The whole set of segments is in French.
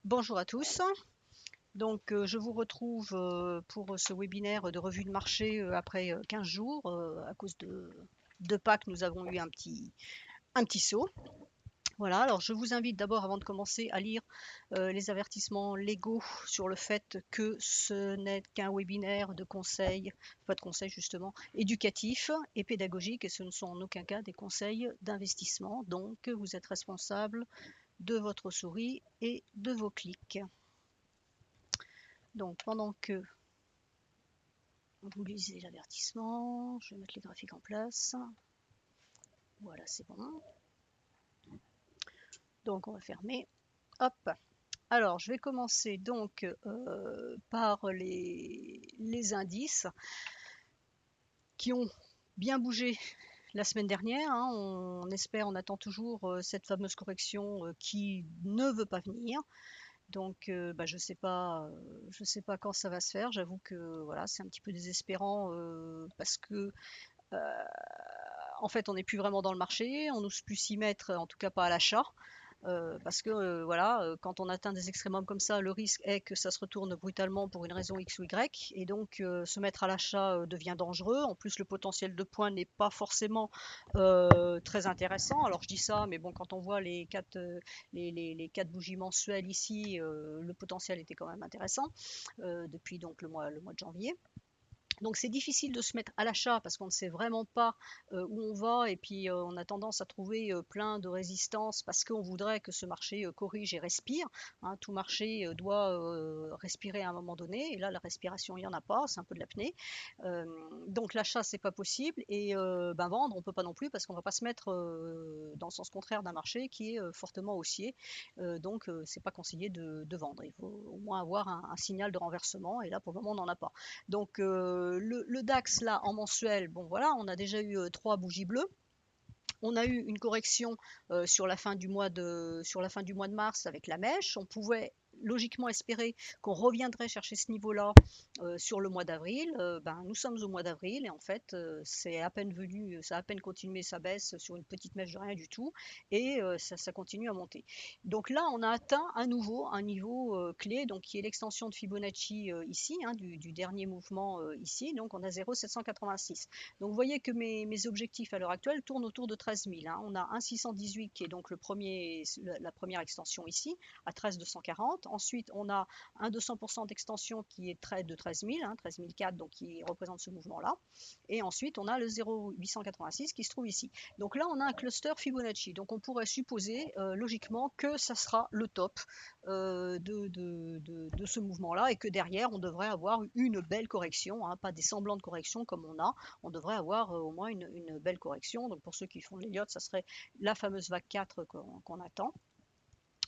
Bonjour à tous. Donc, je vous retrouve pour ce webinaire de revue de marché après 15 jours. À cause de Pâques, nous avons eu un petit saut. Voilà, alors je vous invite d'abord, avant de commencer, à lire les avertissements légaux sur le fait que ce n'est qu'un webinaire de conseils, pas de conseils justement, éducatifs et pédagogiques, et ce ne sont en aucun cas des conseils d'investissement. Donc, vous êtes responsable de votre souris et de vos clics. Donc, pendant que vous lisez l'avertissement, je vais mettre les graphiques en place. Voilà, c'est bon. Donc, on va fermer. Hop. Alors, je vais commencer donc par les indices qui ont bien bougé la semaine dernière. Hein. On espère, on attend toujours cette fameuse correction qui ne veut pas venir. Donc, je sais pas quand ça va se faire. J'avoue que voilà, c'est un petit peu désespérant parce que en fait, on n'est plus vraiment dans le marché, on n'ose plus s'y mettre, en tout cas pas à l'achat. Parce que voilà, quand on atteint des extrémums comme ça, le risque est que ça se retourne brutalement pour une raison X ou Y, et donc se mettre à l'achat devient dangereux. En plus, le potentiel de points n'est pas forcément très intéressant. Alors je dis ça, mais bon, quand on voit les quatre bougies mensuelles ici, le potentiel était quand même intéressant depuis donc le mois de janvier. Donc c'est difficile de se mettre à l'achat parce qu'on ne sait vraiment pas où on va, et puis on a tendance à trouver plein de résistances parce qu'on voudrait que ce marché corrige et respire. Hein. Tout marché doit respirer à un moment donné, et là la respiration il n'y en a pas, c'est un peu de l'apnée. Euh, donc l'achat c'est pas possible, et vendre on peut pas non plus parce qu'on va pas se mettre dans le sens contraire d'un marché qui est fortement haussier. Donc c'est pas conseillé de vendre. Il faut au moins avoir un signal de renversement, et là pour le moment on n'en a pas. Donc le DAX là en mensuel, bon voilà, on a déjà eu 3 bougies bleues. On a eu une correction sur la fin du mois de mars avec la mèche. On pouvait logiquement espérer qu'on reviendrait chercher ce niveau-là sur le mois d'avril. Nous sommes au mois d'avril, et en fait, c'est à peine venu, ça a à peine continué sa baisse sur une petite mèche de rien du tout, et ça continue à monter. Donc là, on a atteint à nouveau un niveau clé, donc qui est l'extension de Fibonacci ici, hein, du dernier mouvement ici. Donc on a 0,786. Donc vous voyez que mes objectifs à l'heure actuelle tournent autour de 13 000. Hein. On a un 618 qui est donc la première extension ici, à 13 240. Ensuite, on a un 200% d'extension qui est de 13 000, hein, 13 004, donc qui représente ce mouvement-là. Et ensuite, on a le 0,886 qui se trouve ici. Donc là, on a un cluster Fibonacci. Donc on pourrait supposer logiquement que ça sera le top de ce mouvement-là, et que derrière, on devrait avoir une belle correction, hein, pas des semblants de correction comme on devrait avoir au moins une belle correction. Donc pour ceux qui font de l'Elliott, ça serait la fameuse vague 4 qu'on attend.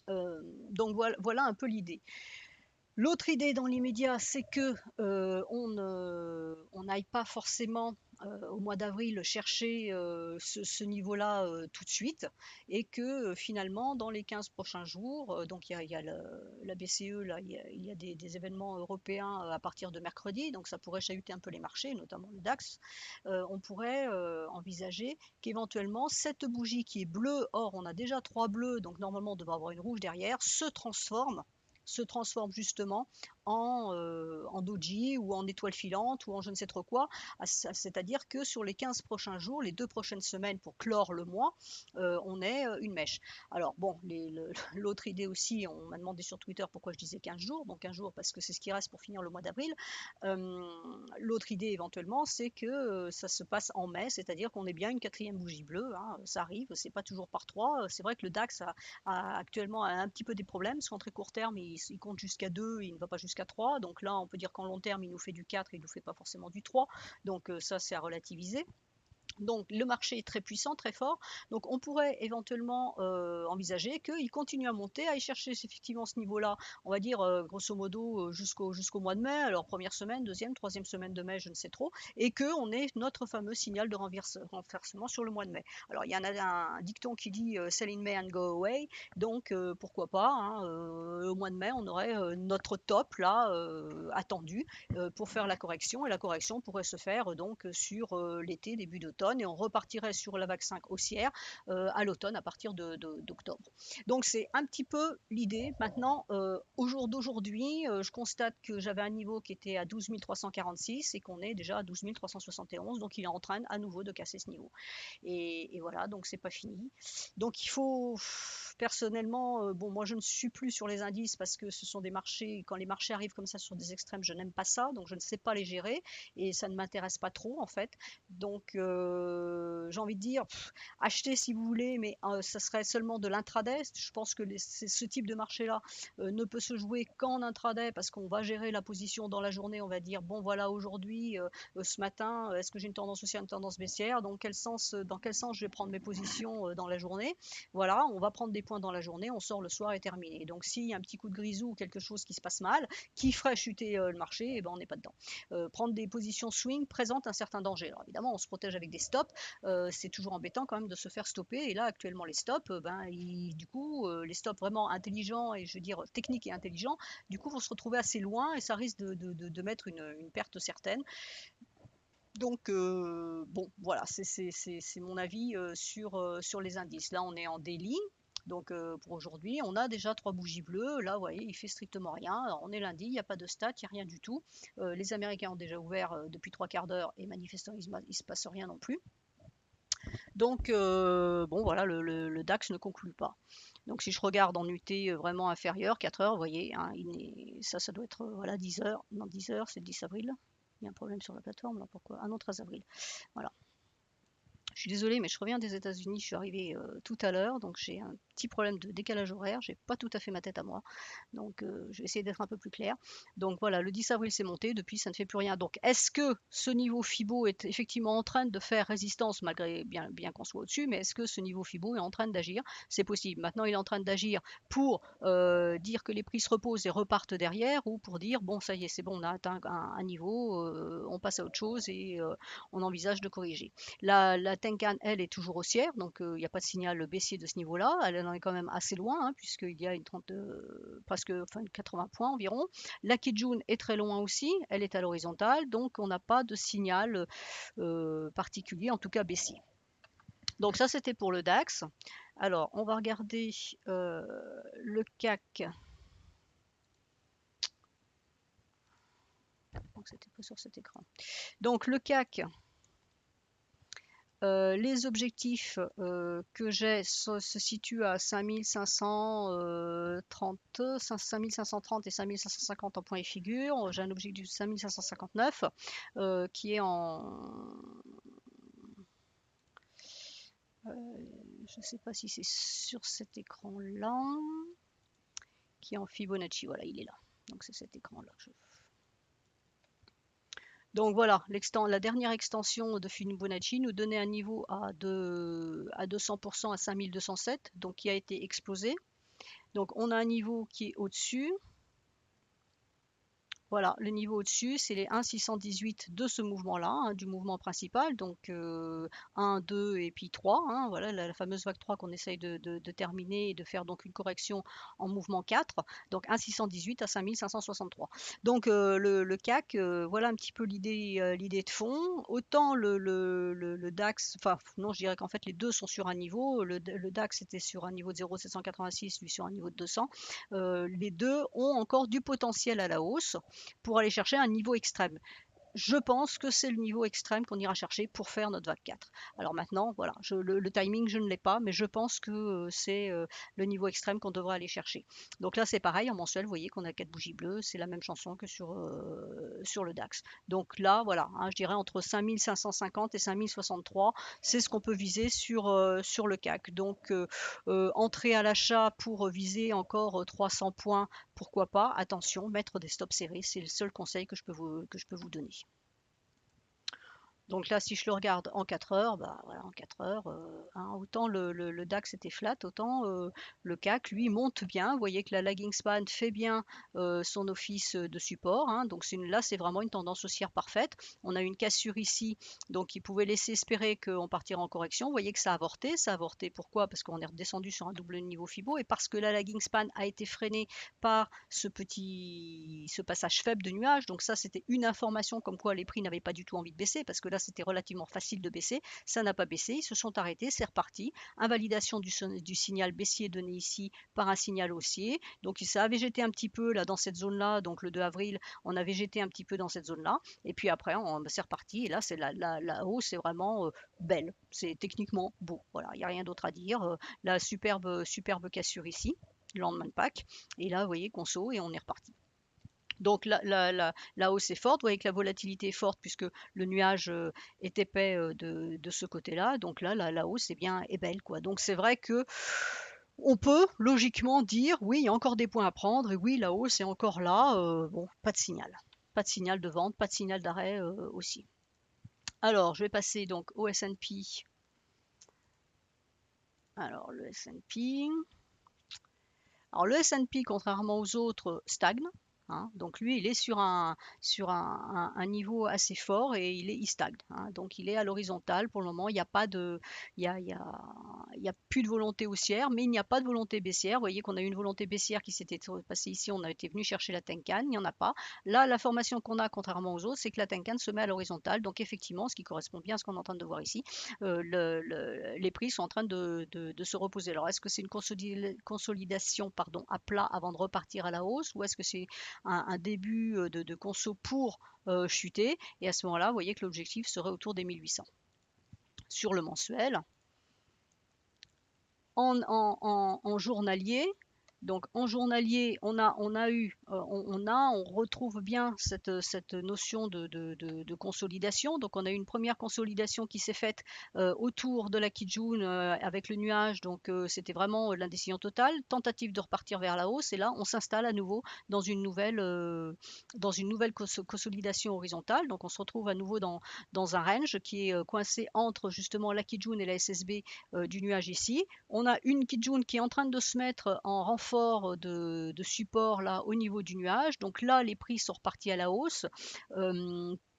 Donc voilà un peu l'idée. L'autre idée dans l'immédiat, c'est que on n'aille pas forcément au mois d'avril chercher ce niveau-là tout de suite, et que finalement dans les 15 prochains jours, donc il y a la BCE, là, il y a des événements européens à partir de mercredi, donc ça pourrait chahuter un peu les marchés, notamment le DAX. On pourrait envisager qu'éventuellement cette bougie qui est bleue, or on a déjà 3 bleus, donc normalement on devrait avoir une rouge derrière, se transforme justement en doji ou en étoile filante ou en je ne sais trop quoi. C'est-à-dire que sur les 15 prochains jours, les 2 prochaines semaines pour clore le mois, on est une mèche. Alors bon, l'autre idée aussi, on m'a demandé sur Twitter pourquoi je disais 15 jours, donc 15 jours parce que c'est ce qui reste pour finir le mois d'avril. L'autre idée éventuellement, c'est que ça se passe en mai, c'est-à-dire qu'on ait bien une 4e bougie bleue. Hein, ça arrive, c'est pas toujours par 3. C'est vrai que le DAX a actuellement un petit peu des problèmes, parce qu'en très court terme, il compte jusqu'à 2, il ne va pas jusqu'à 3. Donc là, on peut dire qu'en long terme, il nous fait du 4, il ne nous fait pas forcément du 3. Donc ça, c'est à relativiser. Donc le marché est très puissant, très fort. Donc on pourrait éventuellement envisager qu'il continue à monter, à aller chercher effectivement ce niveau-là, on va dire grosso modo jusqu'au mois de mai, alors première semaine, deuxième, troisième semaine de mai, je ne sais trop, et qu'on ait notre fameux signal de renversement sur le mois de mai. Alors il y en a un dicton qui dit sell in May and go away, donc pourquoi pas, hein, au mois de mai, on aurait notre top là attendu pour faire la correction, et la correction pourrait se faire donc sur l'été, début d'automne, l'automne et on repartirait sur la vague 5 haussière à l'automne à partir d'octobre. Donc c'est un petit peu l'idée. Maintenant, au jour d'aujourd'hui, je constate que j'avais un niveau qui était à 12 346 et qu'on est déjà à 12 371, donc il est en train à nouveau de casser ce niveau. Et voilà, donc c'est pas fini. Donc il faut, personnellement, bon, moi je ne suis plus sur les indices parce que ce sont des marchés, quand les marchés arrivent comme ça sur des extrêmes, je n'aime pas ça, donc je ne sais pas les gérer et ça ne m'intéresse pas trop en fait. Donc j'ai envie de dire, achetez si vous voulez, mais ça serait seulement de l'intraday. Je pense que ce type de marché-là ne peut se jouer qu'en intraday parce qu'on va gérer la position dans la journée, on va dire, bon voilà, aujourd'hui, ce matin, est-ce que j'ai une tendance haussière, une tendance baissière, dans quel sens je vais prendre mes positions dans la journée. Voilà, on va prendre des points dans la journée, on sort le soir et terminé. Donc s'il y a un petit coup de grisou ou quelque chose qui se passe mal, qui ferait chuter le marché, eh ben, on n'est pas dedans. Prendre des positions swing présente un certain danger. Alors évidemment, on se protège avec des stops, c'est toujours embêtant quand même de se faire stopper. Et là, actuellement, les stops, du coup, les stops vraiment intelligents et je veux dire techniques et intelligents, du coup, vont se retrouver assez loin et ça risque de mettre une perte certaine. Donc, bon, voilà, c'est mon avis sur les indices. Là, on est en daily. Donc, pour aujourd'hui, on a déjà 3 bougies bleues. Là, vous voyez, il fait strictement rien. Alors, on est lundi, il n'y a pas de stats, il n'y a rien du tout. Les Américains ont déjà ouvert depuis 3 quarts d'heure et manifestement, il ne se passe rien non plus. Donc, bon, voilà, le DAX ne conclut pas. Donc, si je regarde en UT vraiment inférieur, 4 heures, vous voyez, hein, ça doit être voilà, 10 heures. Non, 10 heures, c'est le 10 avril. Il y a un problème sur la plateforme, là, pourquoi? Ah non, 13 avril. Voilà. Je suis désolée, mais je reviens des États-Unis, je suis arrivée tout à l'heure, donc j'ai un petit problème de décalage horaire, j'ai pas tout à fait ma tête à moi, donc je vais essayer d'être un peu plus clair. Donc voilà, le 10 avril c'est monté, depuis ça ne fait plus rien. Donc est-ce que ce niveau FIBO est effectivement en train de faire résistance malgré bien qu'on soit au-dessus, mais est-ce que ce niveau FIBO est en train d'agir? C'est possible. Maintenant il est en train d'agir pour dire que les prix se reposent et repartent derrière, ou pour dire bon ça y est, c'est bon, on a atteint un niveau, on passe à autre chose et on envisage de corriger. La Tenkan, elle, est toujours haussière, donc il n'y a pas de signal baissier de ce niveau-là. Elle en est quand même assez loin, hein, puisqu'il y a presque 80 points environ. La Kijun est très loin aussi, elle est à l'horizontale, donc on n'a pas de signal particulier, en tout cas baissier. Donc ça, c'était pour le DAX. Alors, on va regarder le CAC. Donc, c'était pas sur cet écran. Donc, le CAC. Les objectifs que j'ai se situent à 5530 et 5550 en point et figure. J'ai un objectif de 5559 qui est je ne sais pas si c'est sur cet écran-là, qui est en Fibonacci. Voilà, il est là. Donc c'est cet écran-là que je... Donc voilà, la dernière extension de Fibonacci nous donnait un niveau à 200% à 5207, donc qui a été explosé. Donc on a un niveau qui est au-dessus. Voilà, le niveau au-dessus, c'est les 1,618 de ce mouvement-là, hein, du mouvement principal, donc 1, 2 et puis 3, hein, voilà la fameuse vague 3 qu'on essaye de terminer et de faire donc une correction en mouvement 4, donc 1,618 à 5563. Donc le CAC, voilà un petit peu l'idée de fond. Autant le DAX, enfin non, je dirais qu'en fait les deux sont sur un niveau, le DAX était sur un niveau de 0,786, lui sur un niveau de 200. Les deux ont encore du potentiel à la hausse pour aller chercher un niveau extrême. Je pense que c'est le niveau extrême qu'on ira chercher pour faire notre vague 4. Alors maintenant, voilà, le timing, je ne l'ai pas, mais je pense que c'est le niveau extrême qu'on devrait aller chercher. Donc là, c'est pareil, en mensuel, vous voyez qu'on a 4 bougies bleues, c'est la même chanson que sur le DAX. Donc là, voilà, hein, je dirais entre 5550 et 5063, c'est ce qu'on peut viser sur le CAC. Donc, entrer à l'achat pour viser encore 300 points, pourquoi pas. Attention, mettre des stops serrés, c'est le seul conseil que je peux vous donner. Donc là, si je le regarde en 4 heures, voilà, en 4 heures, hein, autant le DAX était flat, autant le CAC, lui, monte bien. Vous voyez que la lagging span fait bien son office de support. Hein, donc là, c'est vraiment une tendance haussière parfaite. On a une cassure ici, donc il pouvait laisser espérer qu'on partira en correction. Vous voyez que ça a avorté. Ça a avorté pourquoi? Parce qu'on est redescendu sur un double niveau Fibo et parce que la lagging span a été freinée par ce passage faible de nuages. Donc ça, c'était une information comme quoi les prix n'avaient pas du tout envie de baisser, parce que là, c'était relativement facile de baisser. Ça n'a pas baissé, ils se sont arrêtés, c'est reparti. Invalidation du signal baissier donné ici par un signal haussier. Donc ça a végété un petit peu là dans cette zone-là. Donc le 2 avril, on a végété un petit peu dans cette zone-là. Et puis après, c'est reparti. Et là, c'est la hausse, c'est vraiment belle. C'est techniquement beau. Voilà, il n'y a rien d'autre à dire. La superbe cassure ici, le lendemain de Pâques. Et là, vous voyez, conso, et on est reparti. Donc la hausse est forte, vous voyez que la volatilité est forte puisque le nuage est épais de ce côté-là. Donc là, la hausse est belle, quoi. Donc c'est vrai que on peut logiquement dire oui, il y a encore des points à prendre et oui, la hausse est encore là. Bon, pas de signal. Pas de signal de vente, pas de signal d'arrêt aussi. Alors, je vais passer donc au S&P. Alors, le S&P. Alors, le S&P, contrairement aux autres, stagne. Hein. Donc lui, il est sur un niveau assez fort et il stagne. Hein. Donc il est à l'horizontale pour le moment. Il n'y a pas de, il y a plus de volonté haussière, mais il n'y a pas de volonté baissière. Vous voyez qu'on a eu une volonté baissière qui s'était passée ici. On a été venu chercher la Tenkan, il n'y en a pas. Là, la formation qu'on a, contrairement aux autres, c'est que la Tenkan se met à l'horizontale. Donc effectivement, ce qui correspond bien à ce qu'on est en train de voir ici, les prix sont en train de se reposer. Alors est-ce que c'est une consolidation pardon, à plat avant de repartir à la hausse ou est-ce que c'est un début de conso pour chuter et à ce moment-là, vous voyez que l'objectif serait autour des 1800. Sur le mensuel, en journalier, donc en journalier, on retrouve bien cette notion de consolidation. Donc on a eu une première consolidation qui s'est faite autour de la Kijun avec le nuage. Donc c'était vraiment l'indécision totale, tentative de repartir vers la hausse. Et là, on s'installe à nouveau dans une nouvelle consolidation horizontale. Donc on se retrouve à nouveau dans un range qui est coincé entre justement la Kijun et la SSB du nuage ici. On a une Kijun qui est en train de se mettre en renfort de support là au niveau du nuage. Donc là, les prix sont repartis à la hausse.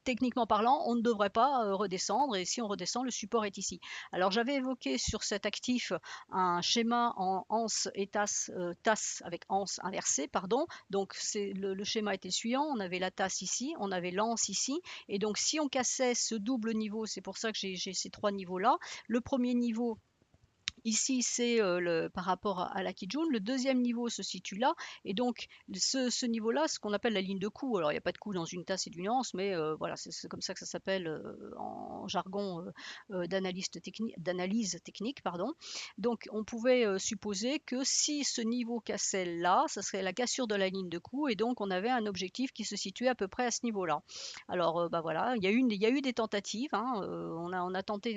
Techniquement parlant, on ne devrait pas redescendre et si on redescend, le support est ici. Alors j'avais évoqué sur cet actif un schéma en anse et tasse, avec anse inversée, pardon. Donc le schéma était le suivant, on avait la tasse ici, on avait l'anse ici et donc si on cassait ce double niveau, c'est pour ça que j'ai ces trois niveaux là. Le premier niveau ici, c'est par rapport à la Kijun. Le deuxième niveau se situe là. Et donc, ce niveau-là, ce qu'on appelle la ligne de coup. Alors, il n'y a pas de coup dans une tasse et d'une anse, mais voilà, c'est comme ça que ça s'appelle en jargon d'analyse technique. Pardon. Donc, on pouvait supposer que si ce niveau cassait là, ça serait la cassure de la ligne de coup. Et donc, on avait un objectif qui se situait à peu près à ce niveau-là. Alors, bah voilà, il y a eu des tentatives. Hein, on a tenté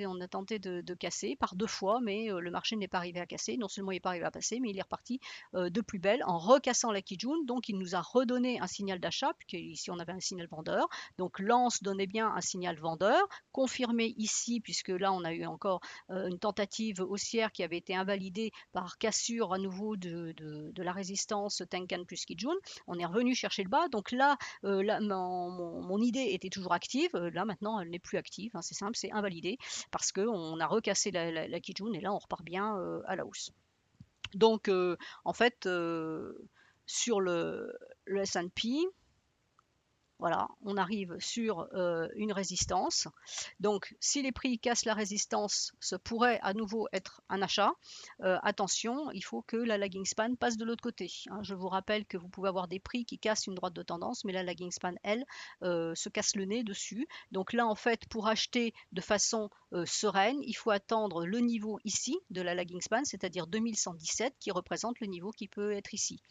de casser par deux fois, mais le marché n'est pas arrivé à casser. Non seulement il n'est pas arrivé à passer, mais il est reparti de plus belle en recassant la Kijun. Donc il nous a redonné un signal d'achat, puisqu'ici on avait un signal vendeur. Donc l'anse donnait bien un signal vendeur, confirmé ici, puisque là on a eu encore une tentative haussière qui avait été invalidée par cassure à nouveau de la résistance Tenkan plus Kijun. On est revenu chercher le bas. Donc là, mon idée était toujours active. Là maintenant, elle n'est plus active. Hein, c'est simple, c'est invalidé parce qu'on a recassé la Kijun et là on repart bien à la hausse. Donc en fait, sur le S&P, voilà, on arrive sur une résistance. Donc, si les prix cassent la résistance, ça pourrait à nouveau être un achat. Attention, il faut que la lagging span passe de l'autre côté. Hein. Je vous rappelle que vous pouvez avoir des prix qui cassent une droite de tendance, mais la lagging span, elle, se casse le nez dessus. Donc là, en fait, pour acheter de façon sereine, il faut attendre le niveau ici de la lagging span, c'est-à-dire 2117, qui représente le niveau qui peut être ici.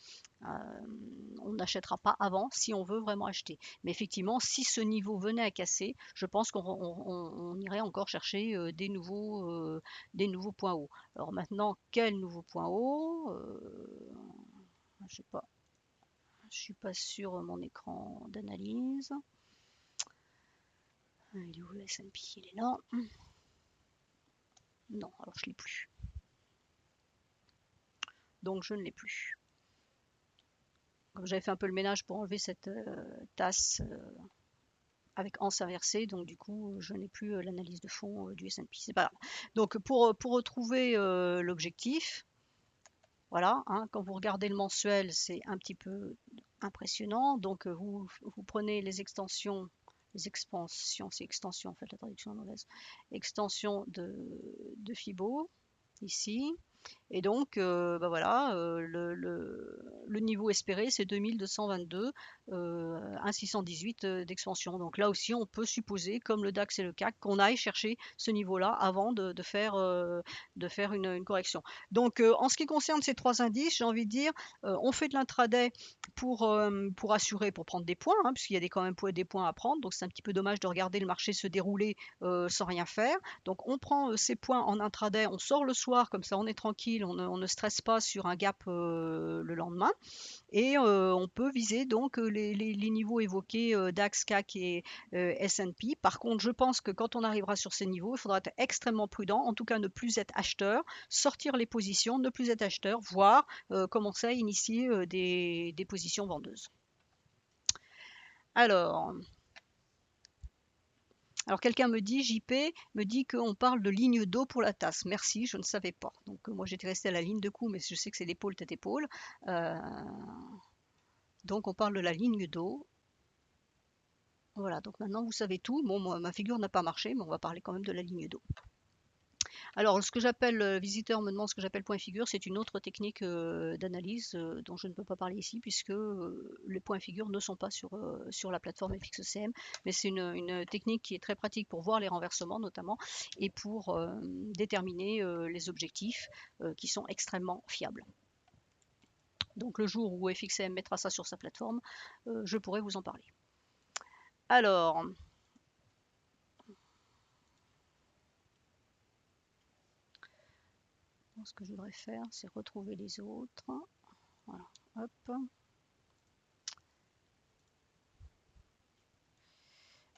On n'achètera pas avant si on veut vraiment acheter. Mais effectivement, si ce niveau venait à casser, je pense qu'on irait encore chercher des nouveaux points hauts. Alors maintenant, quel nouveau point haut je sais pas. Je suis pas sur mon écran d'analyse. Il est où le S&P? Il est là. Non, alors je l'ai plus. Donc je ne l'ai plus. Comme j'avais fait un peu le ménage pour enlever cette tasse avec anse inversée, donc du coup je n'ai plus l'analyse de fond du S&P. C'est pas grave. Donc pour retrouver l'objectif, voilà, hein, quand vous regardez le mensuel, c'est un petit peu impressionnant. Donc vous prenez les extensions les expansions, c'est extension en fait la traduction anglaise, extension de Fibo ici. Et donc, bah voilà, le niveau espéré, c'est 2222, 1,618 d'expansion. Donc là aussi, on peut supposer, comme le DAX et le CAC, qu'on aille chercher ce niveau-là avant de faire une correction. Donc, en ce qui concerne ces trois indices, j'ai envie de dire, on fait de l'intraday pour assurer, pour prendre des points, hein, puisqu'il y a quand même des points à prendre. Donc, c'est un petit peu dommage de regarder le marché se dérouler sans rien faire. Donc, on prend ces points en intraday, on sort le soir, comme ça on est tranquille, on ne stresse pas sur un gap le lendemain. Et on peut viser donc les niveaux évoqués DAX, CAC et S&P. Par contre, je pense que quand on arrivera sur ces niveaux, il faudra être extrêmement prudent, en tout cas ne plus être acheteur, sortir les positions, ne plus être acheteur, voire commencer à initier des positions vendeuses. Alors, quelqu'un me dit, JP me dit qu'on parle de ligne d'eau pour la tasse. Merci, je ne savais pas. Donc moi j'étais restée à la ligne de cou, mais je sais que c'est l'épaule tête épaule. Donc on parle de la ligne d'eau. Voilà, donc maintenant vous savez tout. Bon, moi, ma figure n'a pas marché, mais on va parler quand même de la ligne d'eau. Alors, ce que j'appelle, le visiteur me demande ce que j'appelle point figure, c'est une autre technique d'analyse dont je ne peux pas parler ici, puisque les points figures ne sont pas sur la plateforme FXCM, mais c'est une technique qui est très pratique pour voir les renversements notamment, et pour déterminer les objectifs qui sont extrêmement fiables. Donc le jour où FXCM mettra ça sur sa plateforme, je pourrai vous en parler. Alors, ce que je voudrais faire, c'est retrouver les autres. Voilà, hop.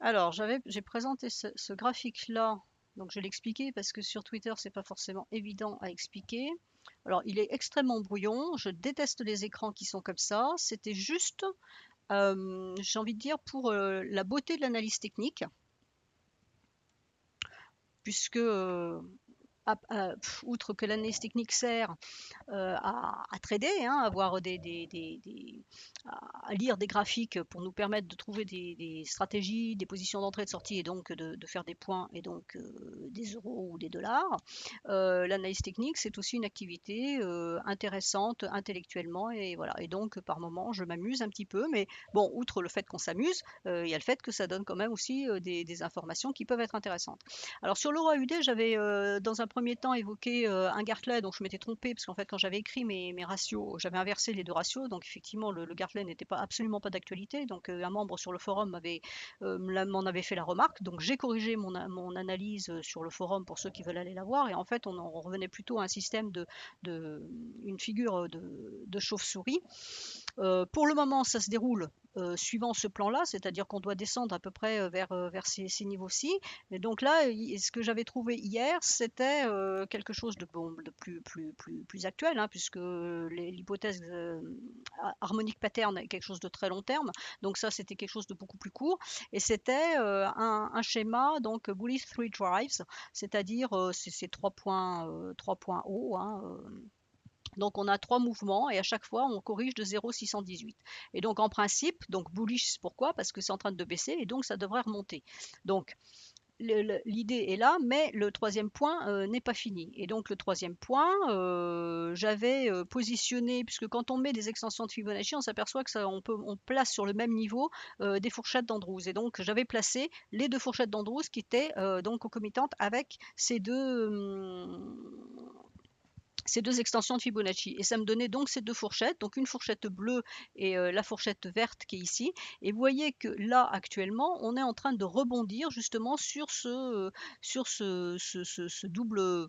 Alors, j'ai présenté ce graphique-là, donc je l'ai expliqué parce que sur Twitter, c'est pas forcément évident à expliquer. Alors, il est extrêmement brouillon, je déteste les écrans qui sont comme ça. C'était juste, j'ai envie de dire, pour la beauté de l'analyse technique, puisque outre que l'analyse technique sert à trader, hein, à voir à lire des graphiques pour nous permettre de trouver des stratégies, des positions d'entrée et de sortie, et donc de faire des points et donc des euros ou des dollars. L'analyse technique, c'est aussi une activité intéressante intellectuellement, et voilà. Et donc par moment, je m'amuse un petit peu, mais bon, outre le fait qu'on s'amuse, il y a le fait que ça donne quand même aussi des informations qui peuvent être intéressantes. Alors sur l'euro AUD, j'avais dans un premier temps évoqué un Gartley, donc je m'étais trompée parce qu'en fait quand j'avais écrit mes ratios, j'avais inversé les deux ratios, donc effectivement le Gartley n'était absolument pas d'actualité, donc un membre sur le forum m'en avait fait la remarque, donc j'ai corrigé mon analyse sur le forum pour ceux qui veulent aller la voir, et en fait on revenait plutôt à un système une figure de chauve-souris. Pour le moment ça se déroule suivant ce plan-là, c'est-à-dire qu'on doit descendre à peu près vers ces niveaux-ci. Et donc là, ce que j'avais trouvé hier, c'était quelque chose de plus actuel, hein, puisque l'hypothèse harmonique pattern est quelque chose de très long terme. Donc ça, c'était quelque chose de beaucoup plus court. Et c'était un schéma, donc bullish three drives, c'est-à-dire ces trois points hauts, hein, donc on a trois mouvements et à chaque fois on corrige de 0,618. Et donc en principe, donc bullish, pourquoi? Parce que c'est en train de baisser et donc ça devrait remonter. Donc l'idée est là, mais le troisième point n'est pas fini. Et donc le troisième point, j'avais positionné, puisque quand on met des extensions de Fibonacci, on s'aperçoit que on place sur le même niveau des fourchettes d'Andrews. Et donc j'avais placé les deux fourchettes d'Andrews qui étaient donc concomitantes avec ces deux extensions de Fibonacci. Et ça me donnait donc ces deux fourchettes, donc une fourchette bleue et la fourchette verte qui est ici. Et vous voyez que là, actuellement, on est en train de rebondir justement sur ce double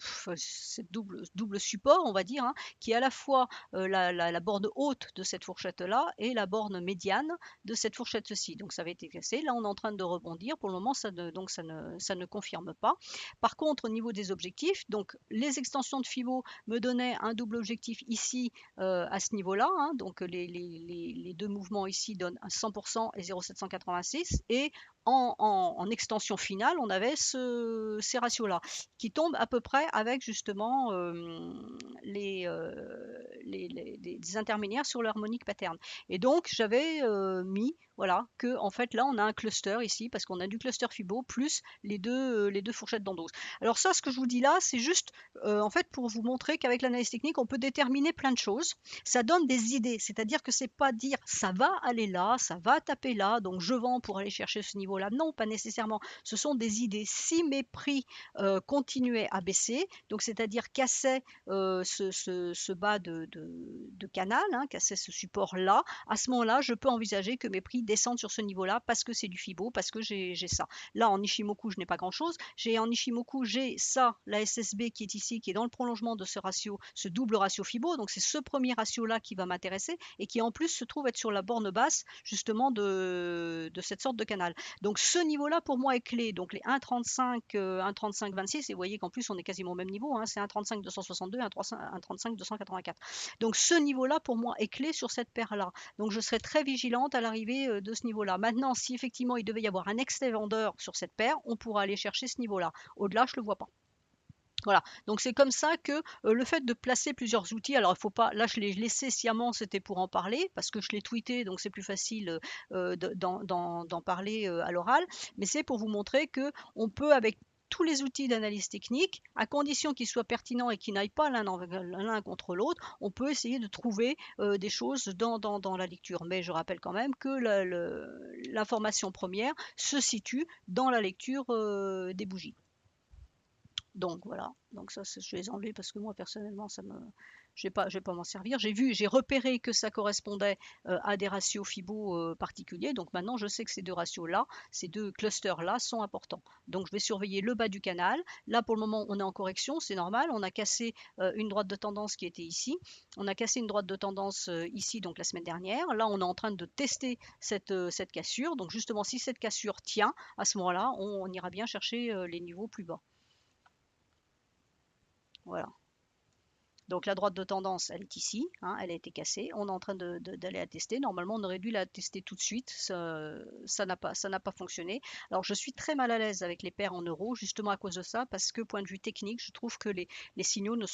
support, on va dire, hein, qui est à la fois la borne haute de cette fourchette-là et la borne médiane de cette fourchette-ci. Donc ça avait été cassé. Là, on est en train de rebondir. Pour le moment, ça ne confirme pas. Par contre, au niveau des objectifs, donc les extensions de Fibo me donnait un double objectif ici à ce niveau-là, hein, donc les deux mouvements ici donnent 100% et 0,786, et en extension finale, on avait ces ratios-là qui tombent à peu près avec justement des intermédiaires sur l'harmonique pattern. Et donc j'avais mis voilà, que en fait là on a un cluster ici parce qu'on a du cluster Fibo plus les deux fourchettes d'Andose. Alors ça, ce que je vous dis là, c'est juste en fait pour vous montrer qu'avec l'analyse technique, on peut déterminer plein de choses. Ça donne des idées, c'est-à-dire que c'est pas dire ça va aller là, ça va taper là, donc je vends pour aller chercher ce niveau-là. Non, pas nécessairement. Ce sont des idées. Si mes prix continuaient à baisser, donc c'est-à-dire cassaient ce bas de canal, hein, cassaient ce support-là, à ce moment-là, je peux envisager que mes prix descendent sur ce niveau-là parce que c'est du Fibo, parce que j'ai ça. Là, en Ishimoku, je n'ai pas grand-chose. En Ishimoku, j'ai ça, la SSB qui est ici, qui est dans le prolongement de ce ratio, ce double ratio Fibo. Donc c'est ce premier ratio-là qui va m'intéresser et qui en plus se trouve être sur la borne basse justement de cette sorte de canal. Donc ce niveau-là pour moi est clé. Donc les 1,35, 1,35, 26, et vous voyez qu'en plus on est quasiment au même niveau, hein, c'est 1,35, 262, 1,35, 284. Donc ce niveau-là pour moi est clé sur cette paire-là. Donc je serai très vigilante à l'arrivée de ce niveau-là. Maintenant, si effectivement il devait y avoir un excès vendeur sur cette paire, on pourra aller chercher ce niveau-là. Au-delà, je ne le vois pas. Voilà, donc c'est comme ça que le fait de placer plusieurs outils, alors il faut pas, là je l'ai laissé sciemment, c'était pour en parler, parce que je l'ai tweeté, donc c'est plus facile d'en parler à l'oral, mais c'est pour vous montrer que on peut avec tous les outils d'analyse technique, à condition qu'ils soient pertinents et qu'ils n'aillent pas l'un contre l'autre, on peut essayer de trouver des choses dans la lecture. Mais je rappelle quand même que l'information première se situe dans la lecture des bougies. Donc voilà, donc ça je vais les enlever parce que moi personnellement je vais pas m'en servir. J'ai repéré que ça correspondait à des ratios Fibo particuliers. Donc maintenant je sais que ces deux ratios-là, ces deux clusters-là sont importants. Donc je vais surveiller le bas du canal. Là pour le moment on est en correction, c'est normal. On a cassé une droite de tendance qui était ici. On a cassé une droite de tendance ici donc la semaine dernière. Là on est en train de tester cette cassure. Donc justement si cette cassure tient, à ce moment-là on ira bien chercher les niveaux plus bas. Voilà. Donc la droite de tendance, elle est ici, hein, elle a été cassée. On est en train d'aller la tester. Normalement, on aurait dû la tester tout de suite. Ça n'a pas fonctionné. Alors je suis très mal à l'aise avec les paires en euros, justement à cause de ça, parce que point de vue technique, je trouve que les signaux je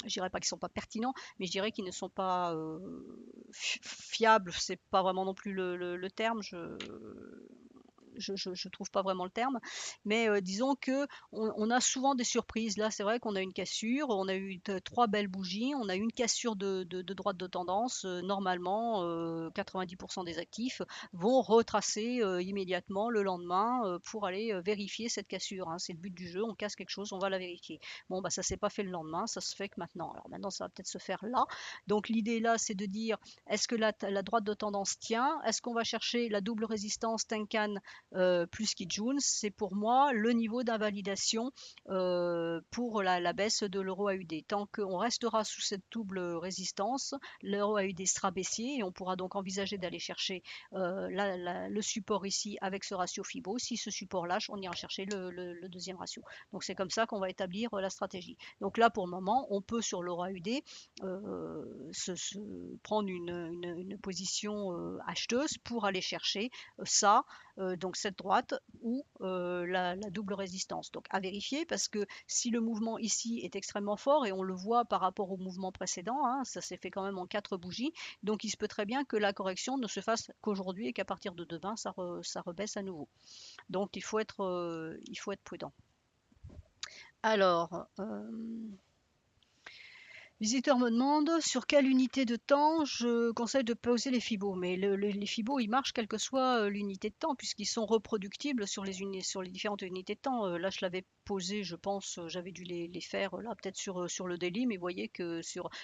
dirais pas qu'ils sont pas pertinents, mais je dirais qu'ils ne sont pas fiables. C'est pas vraiment non plus le terme. Je trouve pas vraiment le terme, mais disons que on a souvent des surprises. Là, c'est vrai qu'on a une cassure, on a eu trois belles bougies, on a eu une cassure de droite de tendance. Normalement, 90% des actifs vont retracer immédiatement le lendemain pour aller vérifier cette cassure, hein. C'est le but du jeu, on casse quelque chose, on va la vérifier. Bon, bah ça s'est pas fait le lendemain, ça se fait que maintenant. Alors maintenant, ça va peut-être se faire là. Donc l'idée là, c'est de dire, est-ce que la droite de tendance tient? Est-ce qu'on va chercher la double résistance Tenkan plus Kijun, c'est pour moi le niveau d'invalidation pour la baisse de l'euro AUD. Tant qu'on restera sous cette double résistance, l'euro AUD sera baissier et on pourra donc envisager d'aller chercher le support ici avec ce ratio Fibo. Si ce support lâche, on ira chercher le deuxième ratio. Donc c'est comme ça qu'on va établir la stratégie. Donc là pour le moment, on peut sur l'euro AUD prendre une position acheteuse pour aller chercher ça, donc cette droite ou la double résistance. Donc à vérifier parce que si le mouvement ici est extrêmement fort et on le voit par rapport au mouvement précédent, hein, ça s'est fait quand même en 4 bougies, donc il se peut très bien que la correction ne se fasse qu'aujourd'hui et qu'à partir de demain ça rebaisse à nouveau. Donc il faut être prudent. Alors, visiteur me demande sur quelle unité de temps je conseille de poser les fibos. Mais les fibos, ils marchent quelle que soit l'unité de temps, puisqu'ils sont reproductibles sur les différentes unités de temps. Là, je l'avais posé, je pense, j'avais dû les faire là, peut-être sur le daily, mais vous voyez que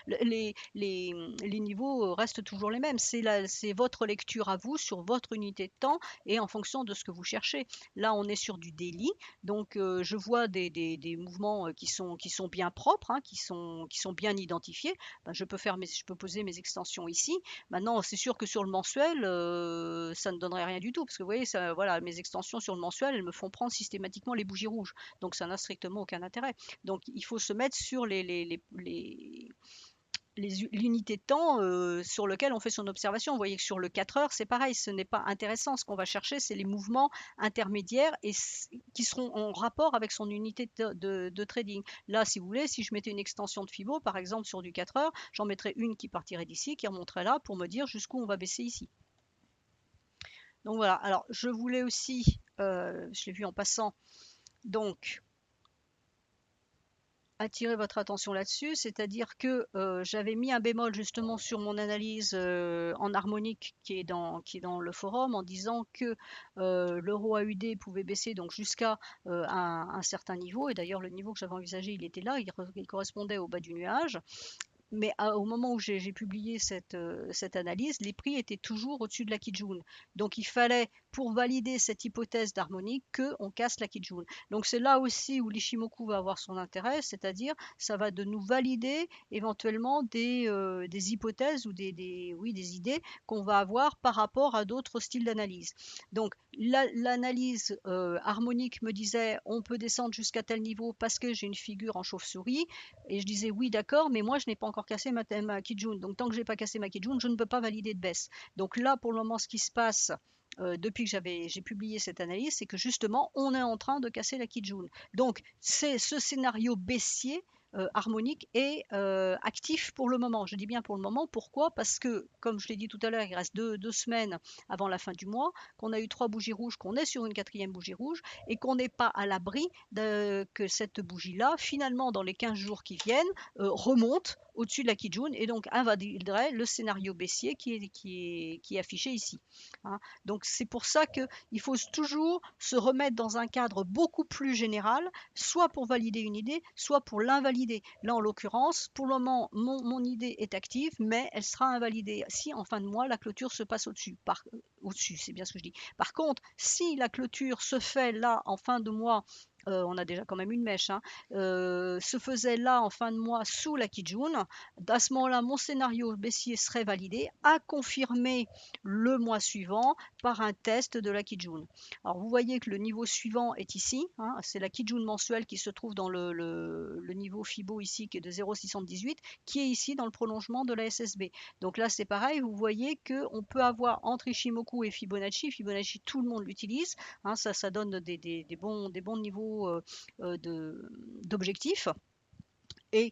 les niveaux restent toujours les mêmes. C'est votre lecture à vous sur votre unité de temps et en fonction de ce que vous cherchez. Là, on est sur du daily, donc je vois des mouvements qui sont bien propres, hein, qui sont bien identifiés. Ben, je peux poser mes extensions ici. Maintenant, c'est sûr que sur le mensuel, ça ne donnerait rien du tout, parce que vous voyez, ça, voilà, mes extensions sur le mensuel, elles me font prendre systématiquement les bougies rouges. Donc ça n'a strictement aucun intérêt. Donc il faut se mettre sur l'unité de temps sur lequel on fait son observation. Vous voyez que sur le 4 heures, c'est pareil, ce n'est pas intéressant. Ce qu'on va chercher, c'est les mouvements intermédiaires et qui seront en rapport avec son unité de trading. Là, si vous voulez, si je mettais une extension de Fibo, par exemple sur du 4 heures, j'en mettrais une qui partirait d'ici, qui remonterait là pour me dire jusqu'où on va baisser ici. Donc voilà, alors je voulais aussi, je l'ai vu en passant, donc attirer votre attention là-dessus, c'est-à-dire que j'avais mis un bémol justement sur mon analyse en harmonique qui est dans le forum en disant que l'euro AUD pouvait baisser donc jusqu'à un certain niveau, et d'ailleurs le niveau que j'avais envisagé il était là, il correspondait au bas du nuage. Mais au moment où j'ai publié cette analyse, les prix étaient toujours au-dessus de la Kijun. Donc il fallait, pour valider cette hypothèse d'harmonique, qu'on casse la Kijun. Donc c'est là aussi où l'Ishimoku va avoir son intérêt, c'est-à-dire ça va de nous valider éventuellement des hypothèses ou oui, des idées qu'on va avoir par rapport à d'autres styles d'analyse. Donc l'analyse harmonique me disait on peut descendre jusqu'à tel niveau parce que j'ai une figure en chauve-souris. Et je disais oui, d'accord, mais moi je n'ai pas encore cassé ma Kijun. Donc tant que je n'ai pas cassé ma Kijun, je ne peux pas valider de baisse. Donc là, pour le moment, ce qui se passe depuis que j'ai publié cette analyse, c'est que justement, on est en train de casser la Kijun. Donc c'est ce scénario baissier harmonique est actif pour le moment. Je dis bien pour le moment. Pourquoi? Parce que, comme je l'ai dit tout à l'heure, il reste deux semaines avant la fin du mois, qu'on a eu 3 bougies rouges, qu'on est sur une quatrième bougie rouge et qu'on n'est pas à l'abri que cette bougie-là, finalement, dans les 15 jours qui viennent, remonte au-dessus de la Kijun et donc invaliderait le scénario baissier qui est affiché ici. Hein. Donc c'est pour ça qu'il faut toujours se remettre dans un cadre beaucoup plus général, soit pour valider une idée, soit pour l'invalider. Là, en l'occurrence, pour le moment, mon idée est active, mais elle sera invalidée si en fin de mois, la clôture se passe au-dessus. Au-dessus, c'est bien ce que je dis. Par contre, si la clôture se fait là en fin de mois, on a déjà quand même une mèche, hein, se faisait là en fin de mois sous la Kijun, à ce moment-là, mon scénario baissier serait validé, à confirmer le mois suivant par un test de la Kijun. Alors vous voyez que le niveau suivant est ici, hein, c'est la Kijun mensuelle qui se trouve dans le niveau Fibo ici qui est de 0,618, qui est ici dans le prolongement de la SSB. Donc là c'est pareil, vous voyez qu'on peut avoir entre Ishimoku et Fibonacci, tout le monde l'utilise, hein, ça donne des bons niveaux d'objectifs. Et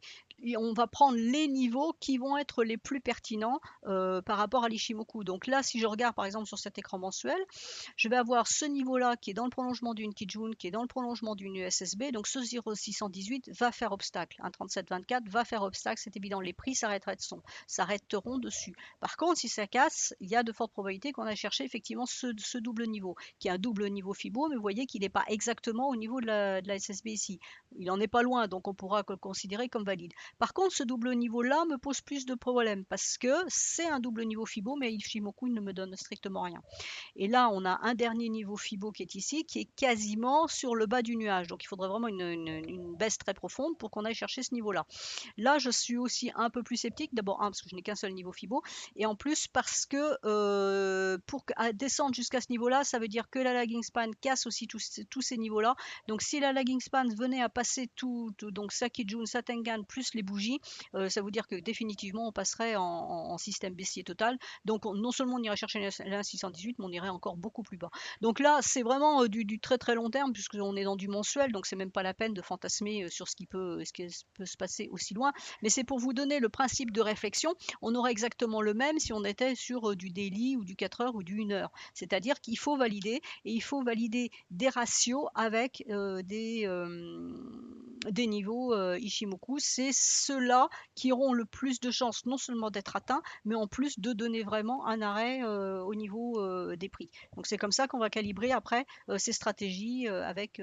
on va prendre les niveaux qui vont être les plus pertinents par rapport à l'Ishimoku. Donc là, si je regarde par exemple sur cet écran mensuel, je vais avoir ce niveau-là qui est dans le prolongement d'une Kijun, qui est dans le prolongement d'une USSB. Donc ce 0,618 va faire obstacle. Un 37,24 va faire obstacle, c'est évident. Les prix s'arrêteront dessus. Par contre, si ça casse, il y a de fortes probabilités qu'on a cherché effectivement ce double niveau, qui est un double niveau Fibo, mais vous voyez qu'il n'est pas exactement au niveau de la SSB ici. Il n'en est pas loin, donc on pourra le considérer comme valide. Par contre, ce double niveau-là me pose plus de problèmes parce que c'est un double niveau Fibo, mais Ishimoku ne me donne strictement rien. Et là, on a un dernier niveau Fibo qui est ici, qui est quasiment sur le bas du nuage. Donc il faudrait vraiment une baisse très profonde pour qu'on aille chercher ce niveau-là. Là, je suis aussi un peu plus sceptique. D'abord, parce que je n'ai qu'un seul niveau Fibo. Et en plus, parce que pour descendre jusqu'à ce niveau-là, ça veut dire que la lagging span casse aussi tous ces niveaux-là. Donc si la lagging span venait à passer donc sa Kijun, sa Tengan, plus les bougies, ça veut dire que définitivement, on passerait en système baissier total. Donc non seulement on irait chercher la 618, mais on irait encore beaucoup plus bas. Donc là, c'est vraiment du très très long terme, puisqu'on est dans du mensuel, donc c'est même pas la peine de fantasmer sur ce qui peut se passer aussi loin. Mais c'est pour vous donner le principe de réflexion. On aurait exactement le même si on était sur du daily ou du 4 heures ou du 1 heure. C'est-à-dire qu'il faut valider, et il faut valider des ratios avec des niveaux Ishimoku. C'est ceux-là qui auront le plus de chances non seulement d'être atteints, mais en plus de donner vraiment un arrêt au niveau des prix. Donc c'est comme ça qu'on va calibrer après ces stratégies avec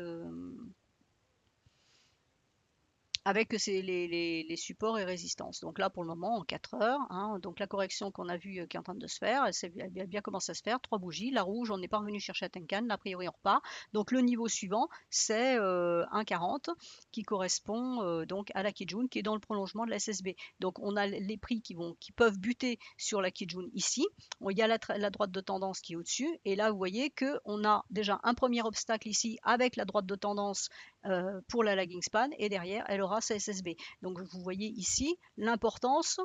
les supports et résistances. Donc là, pour le moment, en 4 heures, hein, donc la correction qu'on a vue qui est en train de se faire, elle a bien commencé à se faire. 3 bougies, la rouge, on n'est pas revenu chercher à Tenkan, a priori on repart. Donc le niveau suivant, c'est 1,40 qui correspond donc à la Kijun qui est dans le prolongement de la SSB. Donc on a les prix qui peuvent buter sur la Kijun ici. Il y a la droite de tendance qui est au-dessus. Et là, vous voyez qu'on a déjà un premier obstacle ici avec la droite de tendance pour la lagging span et derrière elle aura sa SSB. Donc vous voyez ici l'importance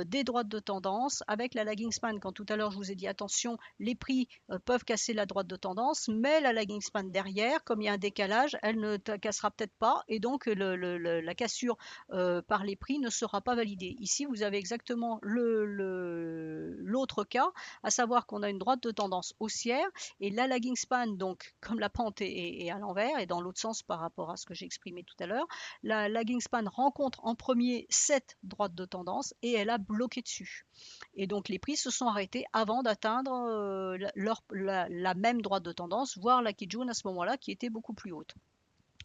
des droites de tendance avec la lagging span. Quand tout à l'heure je vous ai dit attention, les prix peuvent casser la droite de tendance, mais la lagging span derrière, comme il y a un décalage, elle ne cassera peut-être pas et donc la cassure par les prix ne sera pas validée. Ici vous avez exactement le l'autre cas, à savoir qu'on a une droite de tendance haussière et la lagging span, donc comme la pente est à l'envers et dans l'autre sens par rapport à ce que j'ai exprimé tout à l'heure, la lagging span rencontre en premier cette droite de tendance et elle a bloqué dessus. Et donc les prix se sont arrêtés avant d'atteindre la même droite de tendance, voire la Kijun à ce moment-là qui était beaucoup plus haute.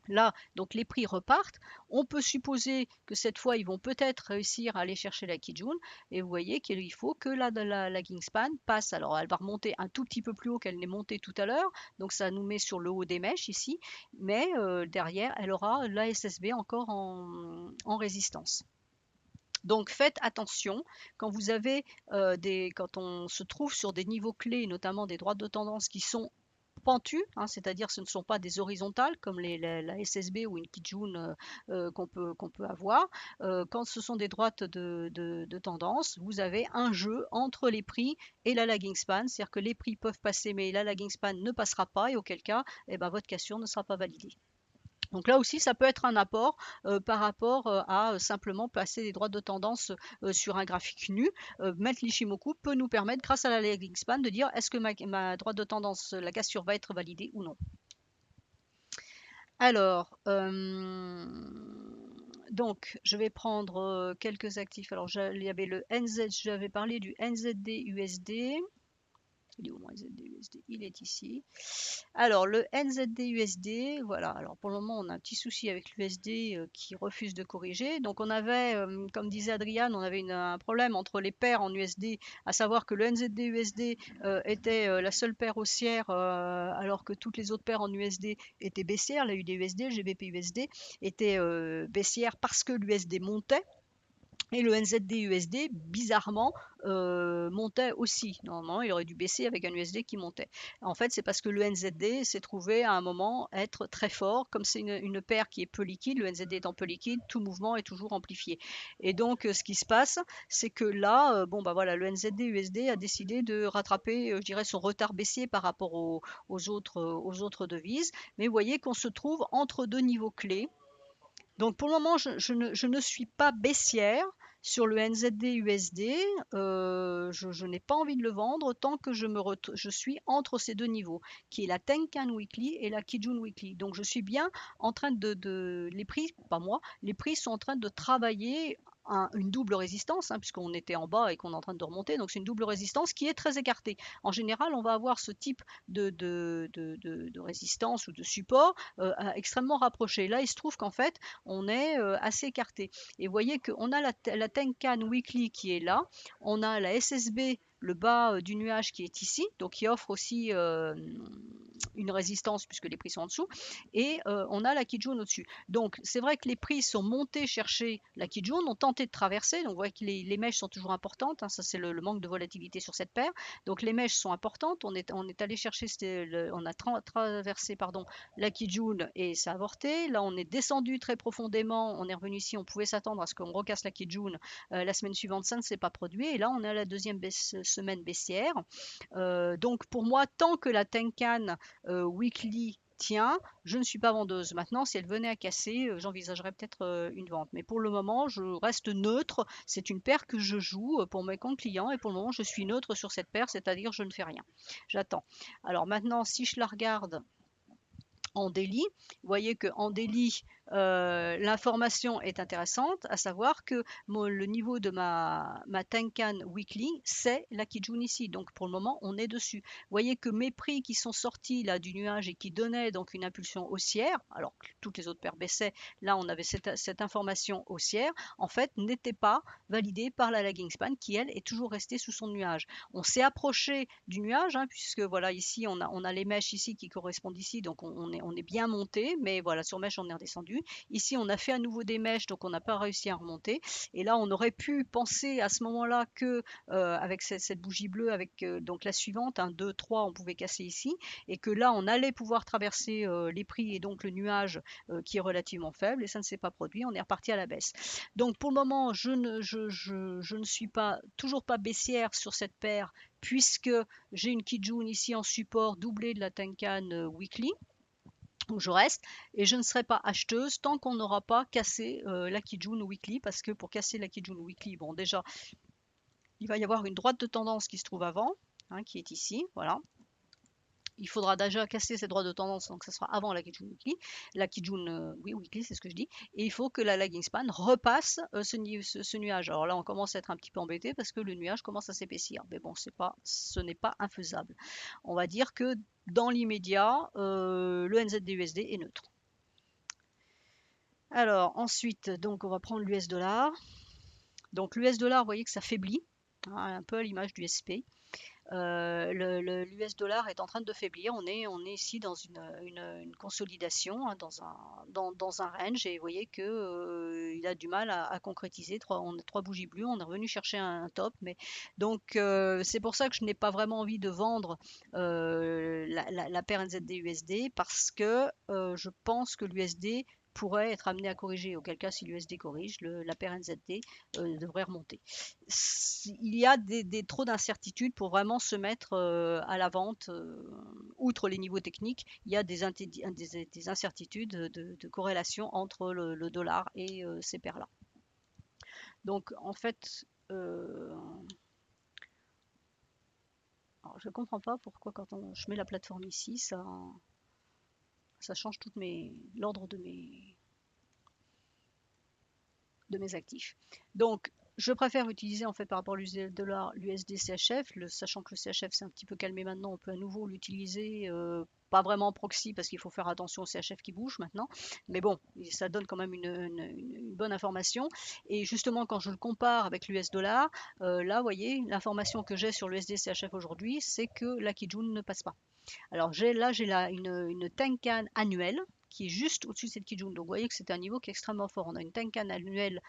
Là, donc les prix repartent. On peut supposer que cette fois, ils vont peut-être réussir à aller chercher la Kijun. Et vous voyez qu'il faut que la Kingspan passe. Alors, elle va remonter un tout petit peu plus haut qu'elle n'est montée tout à l'heure. Donc, ça nous met sur le haut des mèches ici. Mais derrière, elle aura la SSB encore en résistance. Donc faites attention quand vous avez quand on se trouve sur des niveaux clés, notamment des droites de tendance qui sont pentues, hein, c'est-à-dire ce ne sont pas des horizontales comme la SSB ou une Kijun qu'on peut avoir. Quand ce sont des droites de tendance, vous avez un jeu entre les prix et la lagging span, c'est-à-dire que les prix peuvent passer mais la lagging span ne passera pas et auquel cas eh ben, votre cassure ne sera pas validée. Donc là aussi, ça peut être un apport par rapport à simplement passer des droites de tendance sur un graphique nu. Mettre l'Ishimoku peut nous permettre, grâce à la lagging span, de dire est-ce que ma droite de tendance, la cassure va être validée ou non. Alors, donc, je vais prendre quelques actifs. Alors, il y avait le NZ, j'avais parlé du NZD USD. Il est où mon NZD USD? Il est ici. Alors, le NZD USD, voilà. Alors, pour le moment, on a un petit souci avec l'USD qui refuse de corriger. Donc, on avait, comme disait Adriane, on avait un problème entre les paires en USD, à savoir que le NZD USD était la seule paire haussière, alors que toutes les autres paires en USD étaient baissières. La UDUSD, GBP USD était baissière parce que l'USD montait. Et le NZD-USD, bizarrement, montait aussi. Normalement, il aurait dû baisser avec un USD qui montait. En fait, c'est parce que le NZD s'est trouvé à un moment être très fort. Comme c'est une paire qui est peu liquide, le NZD étant peu liquide, tout mouvement est toujours amplifié. Et donc, ce qui se passe, c'est que là, bon, bah voilà, le NZD-USD a décidé de rattraper, je dirais, son retard baissier par rapport aux autres devises. Mais vous voyez qu'on se trouve entre deux niveaux clés. Donc pour le moment, je ne suis pas baissière sur le NZD USD. Je n'ai pas envie de le vendre tant que je suis entre ces deux niveaux, qui est la Tenkan Weekly et la Kijun Weekly. Donc je suis bien en train les prix, pas moi, les prix sont en train de travailler une double résistance, hein, puisqu'on était en bas et qu'on est en train de remonter. Donc c'est une double résistance qui est très écartée. En général, on va avoir ce type de résistance ou de support extrêmement rapproché. Là, il se trouve qu'en fait, on est assez écarté. Et vous voyez qu'on a la Tenkan Weekly qui est là, on a la SSB, le bas du nuage qui est ici, donc qui offre aussi une résistance puisque les prix sont en dessous, et on a la Kijun au-dessus. Donc c'est vrai que les prix sont montés chercher la Kijun, ont tenté de traverser, donc vous voyez que les mèches sont toujours importantes, hein, ça c'est le manque de volatilité sur cette paire, donc les mèches sont importantes, on est allé chercher, on a traversé pardon, la Kijun et ça a avorté, là on est descendu très profondément, on est revenu ici, on pouvait s'attendre à ce qu'on recasse la Kijun, la semaine suivante ça ne s'est pas produit, et là on est à la deuxième semaine baissière, donc pour moi tant que la Tenkan weekly tient, je ne suis pas vendeuse. Maintenant, si elle venait à casser, j'envisagerais peut-être une vente. Mais pour le moment, je reste neutre. C'est une paire que je joue pour mes comptes clients et pour le moment, je suis neutre sur cette paire, c'est-à-dire je ne fais rien. J'attends. Alors maintenant, si je la regarde en daily. Vous voyez qu'en daily, l'information est intéressante, à savoir que le niveau de ma Tenkan Weekly, c'est la Kijun ici. Donc pour le moment, on est dessus. Vous voyez que mes prix qui sont sortis là du nuage et qui donnaient donc une impulsion haussière, alors que toutes les autres paires baissaient, là on avait cette information haussière, en fait n'était pas validée par la lagging span qui elle est toujours restée sous son nuage. On s'est approché du nuage, hein, puisque voilà ici on a les mèches ici qui correspondent ici, donc on est bien monté, mais voilà sur mèche on est redescendu. Ici on a fait à nouveau des mèches, donc on n'a pas réussi à remonter. Et là on aurait pu penser à ce moment-là que avec cette bougie bleue, avec donc la suivante, 1, 2, 3, on pouvait casser ici, et que là on allait pouvoir traverser les prix et donc le nuage qui est relativement faible, et ça ne s'est pas produit, on est reparti à la baisse. Donc pour le moment je ne suis toujours pas baissière sur cette paire puisque j'ai une Kijun ici en support doublée de la Tenkan Weekly où je reste, et je ne serai pas acheteuse tant qu'on n'aura pas cassé la Kijun Weekly, parce que pour casser la Kijun Weekly, bon déjà il va y avoir une droite de tendance qui se trouve avant, hein, qui est ici, voilà. Il faudra déjà casser cette droite de tendance, donc ça sera avant la Kijun Weekly. La Kijun, oui, Weekly, c'est ce que je dis. Et il faut que la lagging span repasse ce nuage. Alors là, on commence à être un petit peu embêté parce que le nuage commence à s'épaissir. Mais bon, ce n'est pas infaisable. On va dire que dans l'immédiat, le NZD-USD est neutre. Alors ensuite, donc on va prendre l'US dollar. Donc l'US dollar, vous voyez que ça faiblit, hein, un peu à l'image du SP. L'US dollar est en train de faiblir. On est ici dans une consolidation, hein, dans un range, et vous voyez que il a du mal à concrétiser. On a trois bougies bleues, on est revenu chercher un top, mais donc c'est pour ça que je n'ai pas vraiment envie de vendre la paire NZD-USD parce que je pense que l'USD pourrait être amené à corriger, auquel cas si l'USD corrige, la paire NZD devrait remonter. Il y a trop d'incertitudes pour vraiment se mettre à la vente. Outre les niveaux techniques, il y a des incertitudes de corrélation entre le dollar et ces paires-là. Donc en fait, alors, je ne comprends pas pourquoi quand je mets la plateforme ici, ça change l'ordre de mes actifs. Donc, je préfère utiliser en fait par rapport à l'USD CHF, sachant que le CHF s'est un petit peu calmé maintenant, on peut à nouveau l'utiliser, pas vraiment en proxy parce qu'il faut faire attention au CHF qui bouge maintenant, mais bon, ça donne quand même une bonne information. Et justement, quand je le compare avec l'US dollar, là, vous voyez, l'information que j'ai sur l'USD CHF aujourd'hui, c'est que la Kijun ne passe pas. Alors j'ai une Tenkan annuelle qui est juste au-dessus de cette Kijun. Donc vous voyez que c'est un niveau qui est extrêmement fort. On a une Tenkan annuelle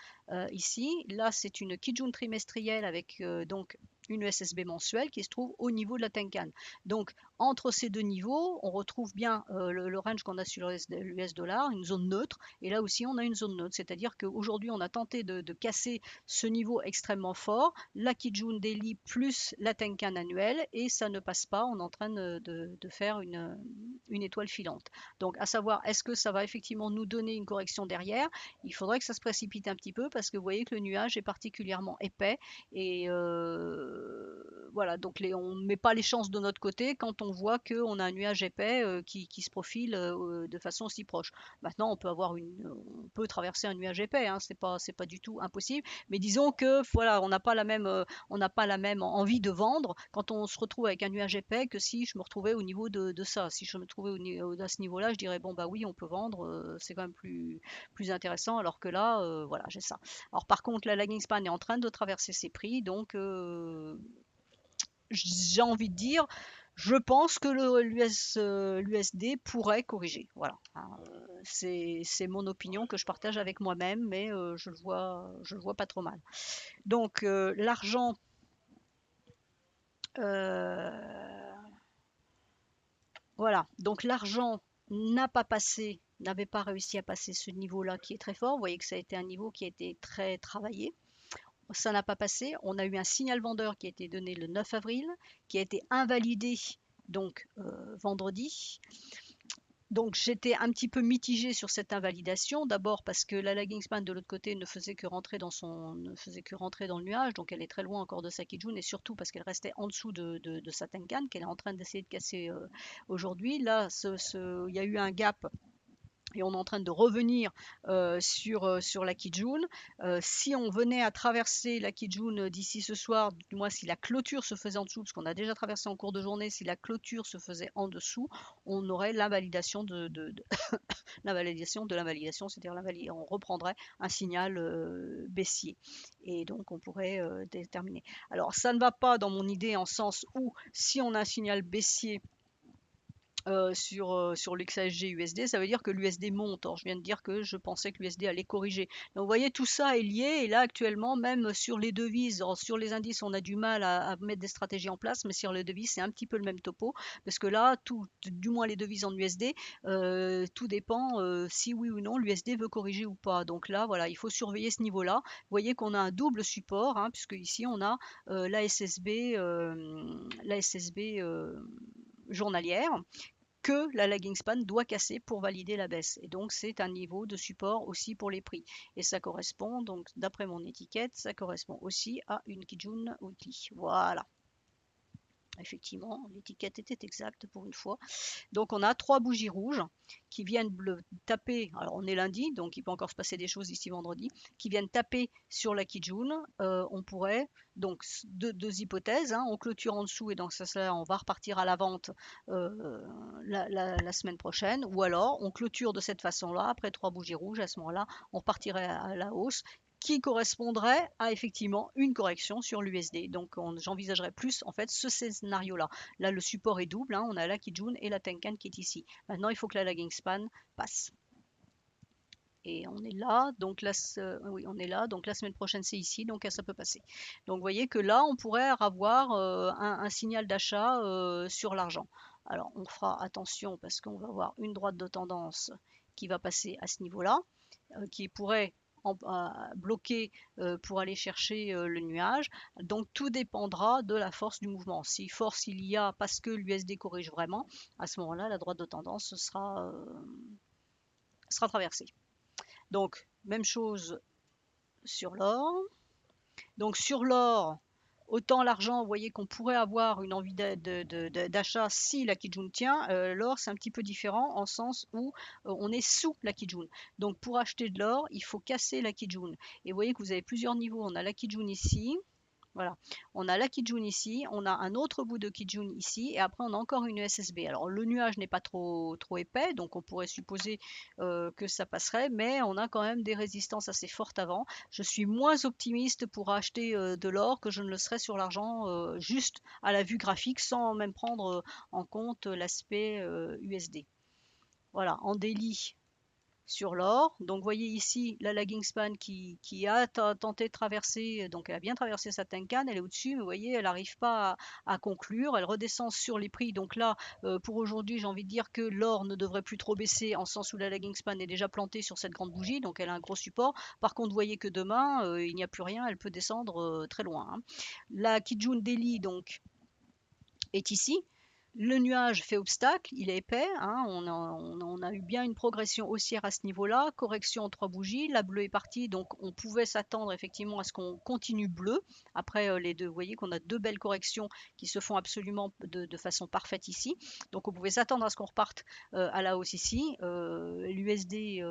ici. Là, c'est une Kijun trimestrielle avec donc une SSB mensuelle qui se trouve au niveau de la Tenkan. Donc entre ces deux niveaux, on retrouve bien le range qu'on a sur l'US dollar, une zone neutre. Et là aussi, on a une zone neutre. C'est-à-dire qu'aujourd'hui, on a tenté de casser ce niveau extrêmement fort, la Kijun daily plus la Tenkan annuelle, et ça ne passe pas. On est en train de faire une étoile filante. Donc à savoir, est-ce que ça va effectivement nous donner une correction derrière? Il faudrait que ça se précipite un petit peu parce que vous voyez que le nuage est particulièrement épais et voilà, donc on ne met pas les chances de notre côté quand on voit qu'on a un nuage épais qui se profile de façon aussi proche. Maintenant, on peut traverser un nuage épais, hein, c'est pas du tout impossible, mais disons que voilà, on n'a pas la même envie de vendre quand on se retrouve avec un nuage épais que si je me retrouvais au niveau de ça. Si je me trouvais à ce niveau-là, je dirais bon bah oui, on peut vendre, c'est quand même plus intéressant, alors que là, voilà, j'ai ça. Alors par contre, la lagging span est en train de traverser ses prix, donc j'ai envie de dire, je pense que l'USD pourrait corriger. Voilà. C'est mon opinion que je partage avec moi-même, mais je le vois pas trop mal. Donc l'argent, voilà. Donc l'argent n'avait pas réussi à passer ce niveau-là qui est très fort. Vous voyez que ça a été un niveau qui a été très travaillé. Ça n'a pas passé. On a eu un signal vendeur qui a été donné le 9 avril, qui a été invalidé donc vendredi. Donc j'étais un petit peu mitigée sur cette invalidation. D'abord parce que la lagging span de l'autre côté ne faisait que rentrer dans le nuage, donc elle est très loin encore de sa Kijun, et surtout parce qu'elle restait en dessous de sa Tenkan qu'elle est en train d'essayer de casser aujourd'hui. Là, il y a eu un gap et on est en train de revenir sur la Kijun. Si on venait à traverser la Kijun d'ici ce soir, du moins si la clôture se faisait en dessous, parce qu'on a déjà traversé en cours de journée, si la clôture se faisait en dessous, on aurait l'invalidation l'invalidation de l'invalidation, c'est-à-dire on reprendrait un signal baissier. Et donc on pourrait déterminer. Alors ça ne va pas dans mon idée en sens où si on a un signal baissier, sur l'XASG USD, ça veut dire que l'USD monte. Or, je viens de dire que je pensais que l'USD allait corriger. Donc, vous voyez, tout ça est lié. Et là, actuellement, même sur les devises, sur les indices, on a du mal à mettre des stratégies en place. Mais sur les devises, c'est un petit peu le même topo. Parce que là, du moins les devises en USD, tout dépend si oui ou non l'USD veut corriger ou pas. Donc là, voilà, il faut surveiller ce niveau-là. Vous voyez qu'on a un double support, hein, puisque ici, on a la SSB journalière que la lagging span doit casser pour valider la baisse. Et donc c'est un niveau de support aussi pour les prix. Et ça correspond, donc d'après mon étiquette, ça correspond aussi à une Kijun Weekly. Voilà. Effectivement, l'étiquette était exacte pour une fois. Donc on a 3 bougies rouges qui viennent taper, alors on est lundi, donc il peut encore se passer des choses ici vendredi, qui viennent taper sur la Kijun. On pourrait, donc deux hypothèses, hein, on clôture en dessous et dans ce sens-là on va repartir à la vente la semaine prochaine, ou alors on clôture de cette façon-là, après 3 bougies rouges, à ce moment-là on partirait à la hausse, qui correspondrait à effectivement une correction sur l'USD. Donc j'envisagerais plus en fait ce scénario-là. Là le support est double, hein, on a la Kijun et la Tenkan qui est ici. Maintenant il faut que la lagging span passe. Et on est là, donc là, oui, on est là, donc la semaine prochaine c'est ici, donc ça peut passer. Donc vous voyez que là on pourrait avoir un signal d'achat sur l'argent. Alors on fera attention parce qu'on va avoir une droite de tendance qui va passer à ce niveau-là, qui pourrait bloquer pour aller chercher le nuage. Donc tout dépendra de la force du mouvement. Si force il y a parce que l'USD corrige vraiment, à ce moment-là, la droite de tendance sera traversée. Donc même chose sur l'or. Donc sur l'or, autant l'argent, vous voyez qu'on pourrait avoir une envie d'achat si la Kijun tient. L'or, c'est un petit peu différent en sens où on est sous la Kijun. Donc pour acheter de l'or, il faut casser la Kijun. Et vous voyez que vous avez plusieurs niveaux. On a la Kijun ici. Voilà, on a la Kijun ici, on a un autre bout de Kijun ici, et après on a encore une SSB. Alors le nuage n'est pas trop épais, donc on pourrait supposer que ça passerait, mais on a quand même des résistances assez fortes avant. Je suis moins optimiste pour acheter de l'or que je ne le serais sur l'argent, juste à la vue graphique, sans même prendre en compte l'aspect USD. Voilà, en daily, sur l'or. Donc vous voyez ici la lagging span qui a tenté de traverser, donc elle a bien traversé sa Tenkan, elle est au-dessus, mais vous voyez, elle n'arrive pas à conclure, elle redescend sur les prix. Donc là, pour aujourd'hui, j'ai envie de dire que l'or ne devrait plus trop baisser, en sens où la lagging span est déjà plantée sur cette grande bougie, donc elle a un gros support. Par contre, vous voyez que demain, il n'y a plus rien, elle peut descendre très loin, hein. La Kijun Daily, donc, est ici. Le nuage fait obstacle, il est épais, hein, on a eu bien une progression haussière à ce niveau-là, correction en 3 bougies, la bleue est partie, donc on pouvait s'attendre effectivement à ce qu'on continue bleu. Après les deux, vous voyez qu'on a 2 belles corrections qui se font absolument de façon parfaite ici. Donc on pouvait s'attendre à ce qu'on reparte à la hausse ici. L'USD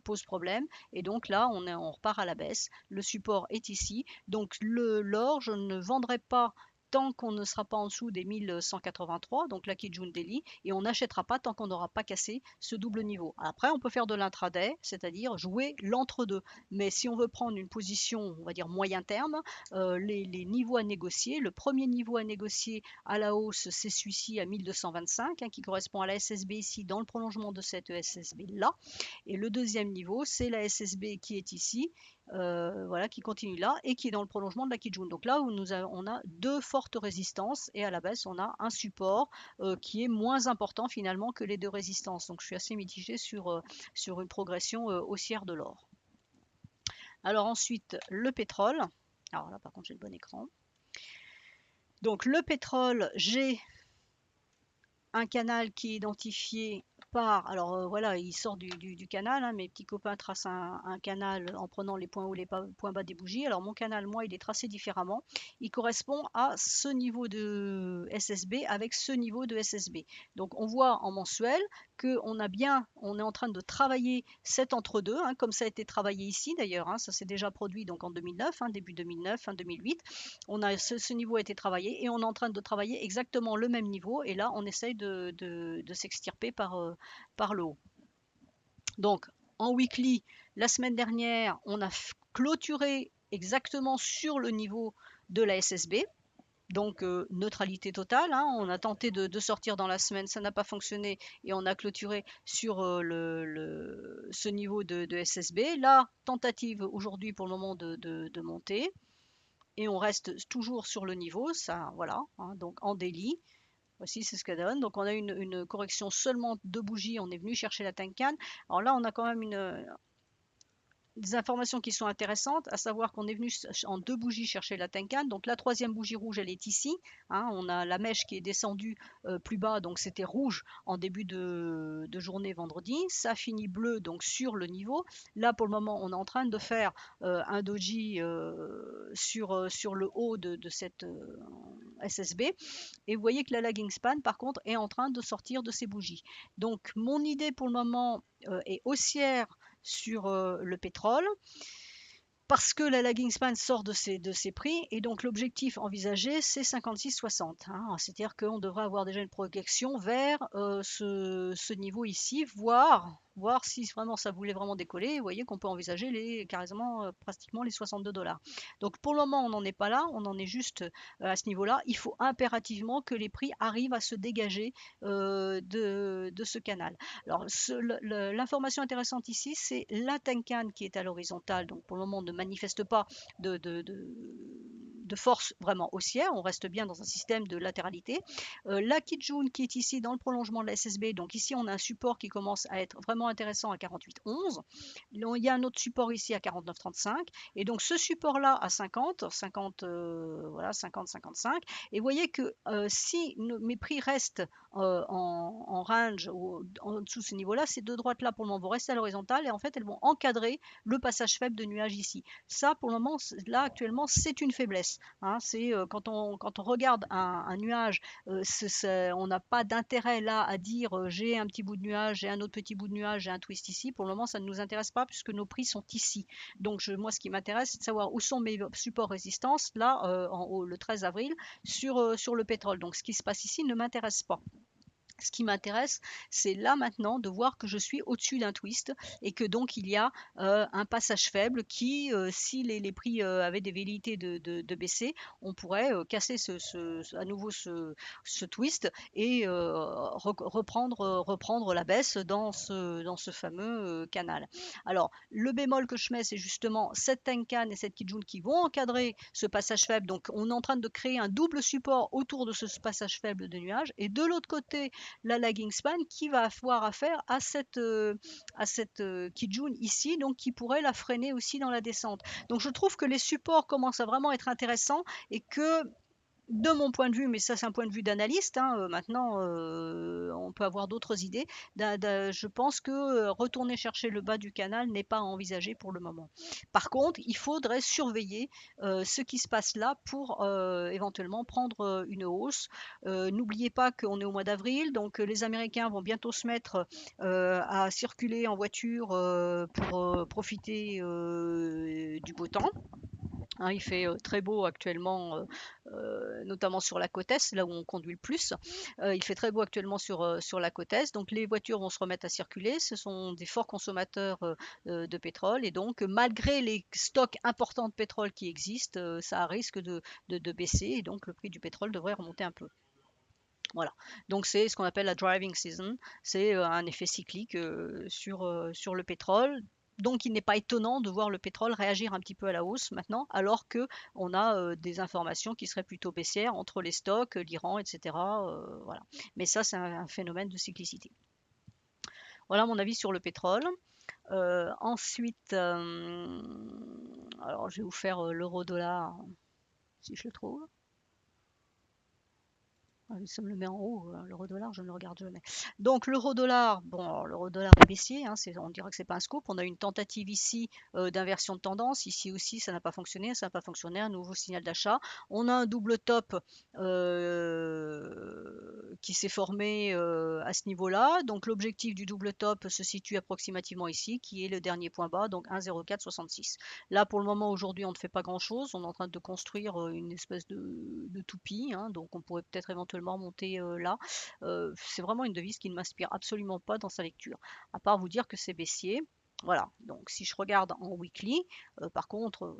pose problème, et donc là on repart à la baisse. Le support est ici, donc l'or, je ne vendrai pas tant qu'on ne sera pas en dessous des 1183, donc la Kijun Daily, et on n'achètera pas tant qu'on n'aura pas cassé ce double niveau. Après, on peut faire de l'intraday, c'est-à-dire jouer l'entre-deux. Mais si on veut prendre une position, on va dire moyen terme, les niveaux à négocier, le premier niveau à négocier à la hausse, c'est celui-ci à 1225, hein, qui correspond à la SSB ici, dans le prolongement de cette SSB-là. Et le deuxième niveau, c'est la SSB qui est ici, voilà, qui continue là et qui est dans le prolongement de la Kijun. Donc là où on a 2 fortes résistances et à la baisse on a un support qui est moins important finalement que les 2 résistances. Donc je suis assez mitigée sur une progression haussière de l'or. Alors ensuite le pétrole. Alors là par contre j'ai le bon écran. Donc le pétrole, j'ai un canal qui est identifié par, alors voilà, il sort du canal, hein, mes petits copains tracent un canal en prenant les points hauts, les points bas des bougies. Alors mon canal, moi, il est tracé différemment. Il correspond à ce niveau de SSB avec ce niveau de SSB. Donc on voit en mensuel qu'on on est en train de travailler cet entre-deux, hein, comme ça a été travaillé ici d'ailleurs, hein, ça s'est déjà produit donc en 2009, hein, début 2009, fin 2008. On a ce niveau a été travaillé et on est en train de travailler exactement le même niveau, et là on essaye de s'extirper par le haut. Donc en weekly, la semaine dernière, on a clôturé exactement sur le niveau de la SSB. Donc neutralité totale, hein. On a tenté de sortir dans la semaine, ça n'a pas fonctionné et on a clôturé sur ce niveau de SSB. La tentative aujourd'hui pour le moment de monter, et on reste toujours sur le niveau, ça voilà, hein, donc en daily. Voici, c'est ce que donne. Donc on a une correction seulement de bougies, on est venu chercher la Tenkan. Alors là, on a quand même des informations qui sont intéressantes, à savoir qu'on est venu en 2 bougies chercher la Tenkan. Donc la troisième bougie rouge, elle est ici. Hein, on a la mèche qui est descendue plus bas, donc c'était rouge en début de journée vendredi. Ça finit bleu donc sur le niveau. Là pour le moment, on est en train de faire un doji sur le haut de cette SSB. Et vous voyez que la lagging span, par contre, est en train de sortir de ses bougies. Donc mon idée pour le moment est haussière sur le pétrole parce que la lagging span sort de ses prix et donc l'objectif envisagé c'est 56,60. Hein, c'est-à-dire qu'on devrait avoir déjà une projection vers ce niveau ici, voir si vraiment ça voulait vraiment décoller. Vous voyez qu'on peut envisager carrément pratiquement les 62 dollars. Donc pour le moment on n'en est pas là, on en est juste à ce niveau-là. Il faut impérativement que les prix arrivent à se dégager de ce canal. Alors l'information intéressante ici c'est la Tenkan qui est à l'horizontale, donc pour le moment on ne manifeste pas de force vraiment haussière, on reste bien dans un système de latéralité. La Kijun qui est ici dans le prolongement de la SSB, donc ici on a un support qui commence à être vraiment intéressant à 48,11. Il y a un autre support ici à 49,35 et donc ce support là à 50, voilà 50-55. Et vous voyez que si mes prix restent en range ou en dessous de ce niveau-là, ces deux droites-là pour le moment vont rester à l'horizontale et en fait elles vont encadrer le passage faible de nuages ici. Ça pour le moment, là actuellement, c'est une faiblesse. Hein, c'est quand on regarde un nuage, on n'a pas d'intérêt là à dire j'ai un petit bout de nuage, j'ai un autre petit bout de nuage, j'ai un twist ici. Pour le moment, ça ne nous intéresse pas puisque nos prix sont ici. Donc moi, ce qui m'intéresse, c'est de savoir où sont mes supports résistance là en haut le 13 avril sur le pétrole. Donc ce qui se passe ici ne m'intéresse pas. Ce qui m'intéresse, c'est là maintenant de voir que je suis au-dessus d'un twist et que donc il y a un passage faible qui, si les prix avaient des velléités de baisser, on pourrait casser à nouveau ce twist et reprendre la baisse dans ce fameux canal. Alors, le bémol que je mets, c'est justement cette Tenkan et cette Kijun qui vont encadrer ce passage faible. Donc, on est en train de créer un double support autour de ce passage faible de nuages. Et de l'autre côté, la lagging span qui va avoir affaire à cette Kijun ici, donc qui pourrait la freiner aussi dans la descente. Donc je trouve que les supports commencent à vraiment être intéressants et que de mon point de vue, mais ça c'est un point de vue d'analyste, hein, maintenant on peut avoir d'autres idées, je pense que retourner chercher le bas du canal n'est pas à envisager pour le moment. Par contre, il faudrait surveiller ce qui se passe là pour éventuellement prendre une hausse. N'oubliez pas qu'on est au mois d'avril, donc les Américains vont bientôt se mettre à circuler en voiture pour profiter du beau temps. Hein, il fait très beau actuellement, notamment sur la côte est, là où on conduit le plus. Il fait très beau actuellement sur la côte est, donc les voitures vont se remettre à circuler. Ce sont des forts consommateurs de pétrole et donc malgré les stocks importants de pétrole qui existent, ça risque de baisser et donc le prix du pétrole devrait remonter un peu. Voilà, donc c'est ce qu'on appelle la driving season, c'est un effet cyclique sur le pétrole. Donc il n'est pas étonnant de voir le pétrole réagir un petit peu à la hausse maintenant, alors que on a des informations qui seraient plutôt baissières entre les stocks, l'Iran, etc. Voilà. Mais ça, c'est un phénomène de cyclicité. Voilà mon avis sur le pétrole. Ensuite, alors je vais vous faire l'euro-dollar si je le trouve. Ça me le met en haut, l'euro-dollar, je ne le regarde jamais. Donc l'euro-dollar, bon, l'euro-dollar est baissier, hein, on dirait que c'est pas un scoop. On a une tentative ici d'inversion de tendance. Ici aussi, ça n'a pas fonctionné, un nouveau signal d'achat. On a un double top qui s'est formé à ce niveau-là. Donc l'objectif du double top se situe approximativement ici, qui est le dernier point bas, donc 1,0466. Là, pour le moment, aujourd'hui, on ne fait pas grand-chose. On est en train de construire une espèce de toupie, hein, donc on pourrait peut-être éventuellement monter là. C'est vraiment une devise qui ne m'inspire absolument pas dans sa lecture, à part vous dire que c'est baissier. Voilà, donc si je regarde en weekly, par contre,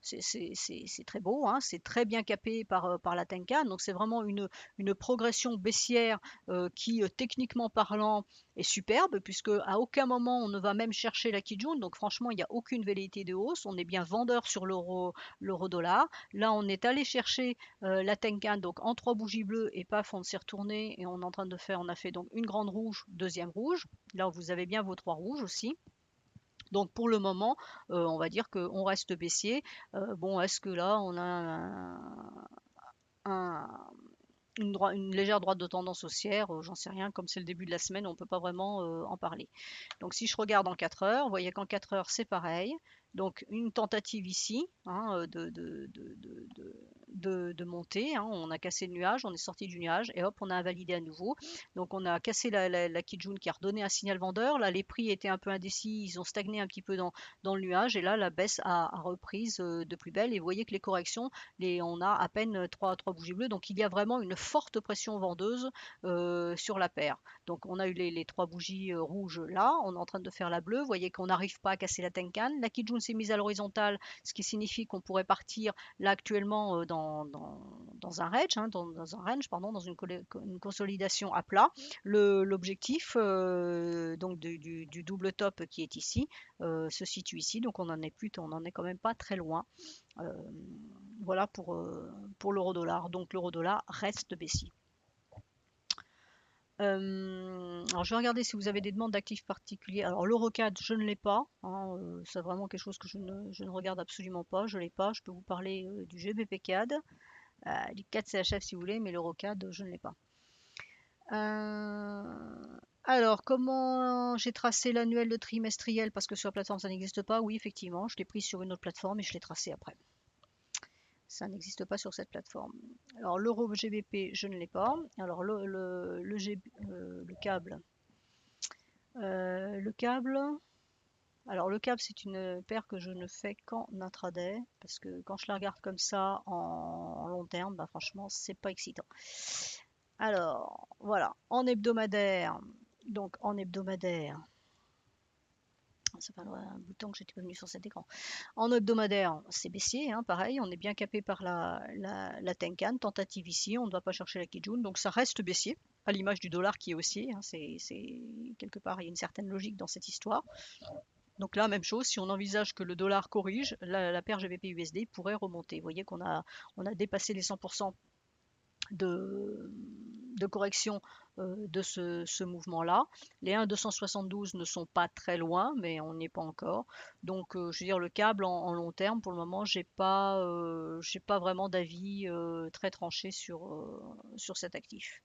c'est très beau, hein, c'est très bien capé par la Tenkan, donc c'est vraiment une progression baissière qui, techniquement parlant, est superbe, puisque à aucun moment on ne va même chercher la Kijun, donc franchement il n'y a aucune velléité de hausse, on est bien vendeur sur l'euro-dollar. Là on est allé chercher la Tenkan donc en 3 bougies bleues et paf on s'est retourné et on a fait donc une grande rouge, deuxième rouge, là vous avez bien vos 3 rouges aussi. Donc pour le moment, on va dire qu'on reste baissier. Bon, est-ce que là, on a un, une légère droite de tendance haussière, j'en sais rien, comme c'est le début de la semaine, on ne peut pas vraiment en parler. Donc si je regarde en 4 heures, vous voyez qu'en 4 heures c'est pareil. Donc une tentative ici hein, de monter. Hein. On a cassé le nuage, on est sorti du nuage et hop, on a invalidé à nouveau. Donc on a cassé la Kijun qui a redonné un signal vendeur. Là, les prix étaient un peu indécis, ils ont stagné un petit peu dans le nuage et là, la baisse a reprise de plus belle. Et vous voyez que les corrections, on a à peine trois bougies bleues. Donc il y a vraiment une forte pression vendeuse sur la paire. Donc on a eu les trois bougies rouges là, on est en train de faire la bleue. Vous voyez qu'on n'arrive pas à casser la Tenkan. La Kijun s'est mise à l'horizontale, ce qui signifie qu'on pourrait partir là actuellement dans un range, hein, dans un range, pardon, dans une consolidation à plat. L'objectif donc du double top qui est ici se situe ici, donc on en est quand même pas très loin. Euh, voilà pour l'euro-dollar. Donc l'euro-dollar reste baissier. Alors je vais regarder si vous avez des demandes d'actifs particuliers. Alors l'Eurocad, je ne l'ai pas. Hein, c'est vraiment quelque chose que je ne regarde absolument pas. Je ne l'ai pas. Je peux vous parler du GBP CAD, du CAD CHF si vous voulez, mais l'Eurocad, je ne l'ai pas. Alors, comment j'ai tracé l'annuel, le trimestriel? Parce que sur la plateforme ça n'existe pas. Oui, effectivement, je l'ai pris sur une autre plateforme et je l'ai tracé après. Ça n'existe pas sur cette plateforme. Alors l'euro GBP, je ne l'ai pas. Alors le câble. Le câble. Alors le câble, c'est une paire que je ne fais qu'en intraday, parce que quand je la regarde comme ça en long terme, bah franchement, c'est pas excitant. Alors, voilà, en hebdomadaire, donc en hebdomadaire, c'est pas un bouton que j'étais pas venu sur cet écran. En hebdomadaire, c'est baissier, hein, pareil, on est bien capé par la Tenkan, tentative ici, on ne va pas chercher la Kijun, donc ça reste baissier, à l'image du dollar qui est haussier, hein, c'est quelque part, il y a une certaine logique dans cette histoire. Donc là, même chose, si on envisage que le dollar corrige, la paire GBP-USD pourrait remonter. Vous voyez on a dépassé les 100% de correction de ce mouvement-là. Les 1,272 ne sont pas très loin, mais on n'y est pas encore. Donc, je veux dire, le câble en long terme, pour le moment, j'ai pas vraiment d'avis très tranché sur cet actif.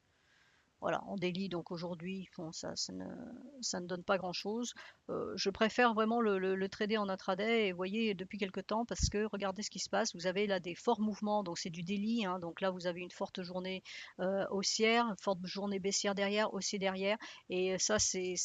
Voilà, en daily, donc aujourd'hui, bon, ça ne donne pas grand-chose. Je préfère vraiment le trader en intraday, et vous voyez, depuis quelques temps, parce que regardez ce qui se passe, vous avez là des forts mouvements, donc c'est du daily, hein, donc là vous avez une forte journée haussière, une forte journée baissière derrière, haussier derrière, et ça c'est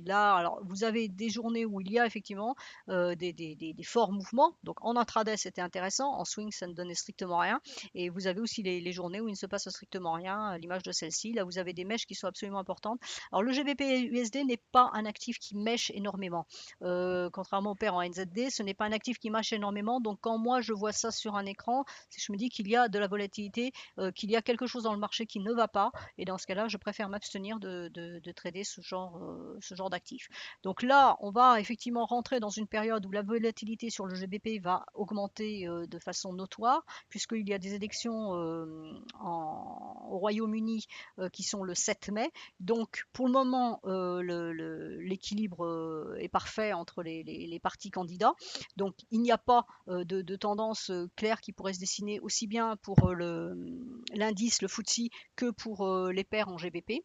là, alors vous avez des journées où il y a effectivement des forts mouvements, donc en intraday c'était intéressant, en swing ça ne donnait strictement rien, et vous avez aussi les journées où il ne se passe strictement rien, à l'image de celle-ci, là vous avez des mèches qui sont absolument importantes. Alors le GBP USD n'est pas un actif qui mèche énormément. Contrairement au pair en NZD, ce n'est pas un actif qui mèche énormément. Donc quand moi je vois ça sur un écran, je me dis qu'il y a de la volatilité, qu'il y a quelque chose dans le marché qui ne va pas. Et dans ce cas-là, je préfère m'abstenir de trader ce genre d'actif. Donc là, on va effectivement rentrer dans une période où la volatilité sur le GBP va augmenter de façon notoire, puisqu'il y a des élections au Royaume-Uni qui sont le 7 mai. Donc pour le moment, l'équilibre est parfait entre les partis candidats. Donc il n'y a pas de tendance claire qui pourrait se dessiner aussi bien pour l'indice, le FTSE, que pour les paires en GBP.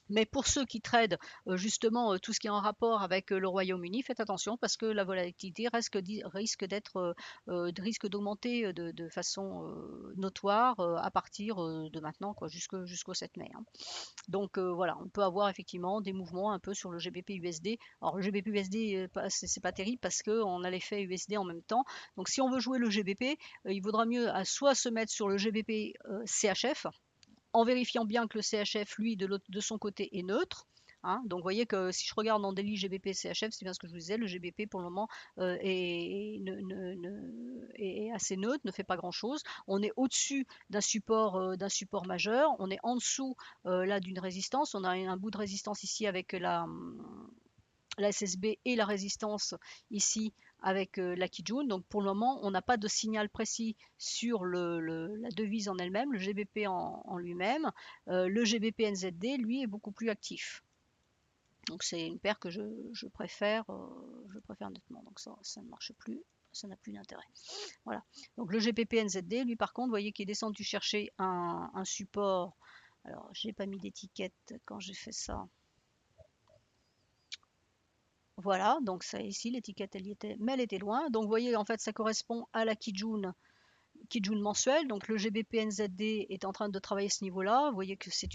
Mais pour ceux qui tradent justement tout ce qui est en rapport avec le Royaume-Uni, faites attention parce que la volatilité risque d'augmenter de façon notoire à partir de maintenant jusqu'au 7 mai. Hein. Donc voilà, on peut avoir effectivement des mouvements un peu sur le GBP USD. Alors le GBP USD, c'est pas terrible parce qu'on a l'effet USD en même temps. Donc si on veut jouer le GBP, il vaudra mieux soit se mettre sur le GBP CHF, en vérifiant bien que le CHF, lui, de son côté, est neutre. Hein. Donc vous voyez que si je regarde en daily GBP CHF, c'est bien ce que je vous disais, le GBP pour le moment est assez neutre, ne fait pas grand chose. On est au-dessus d'un support majeur, on est en dessous là d'une résistance, on a un bout de résistance ici avec la SSB et la résistance ici avec la Kijun. Donc pour le moment, on n'a pas de signal précis sur la devise en elle-même, le GBP en lui-même. Le GBP NZD, lui, est beaucoup plus actif. Donc c'est une paire que je préfère nettement. Donc ça ne marche plus, ça n'a plus d'intérêt. Voilà. Donc le GPP NZD, lui par contre, vous voyez qu'il est descendu chercher un support. Alors j'ai pas mis d'étiquette quand j'ai fait ça. Voilà, donc ça ici, l'étiquette elle y était, mais elle était loin. Donc vous voyez, en fait, ça correspond à la Kijun mensuel. Donc le GBP-NZD est en train de travailler ce niveau-là. Vous voyez que c'est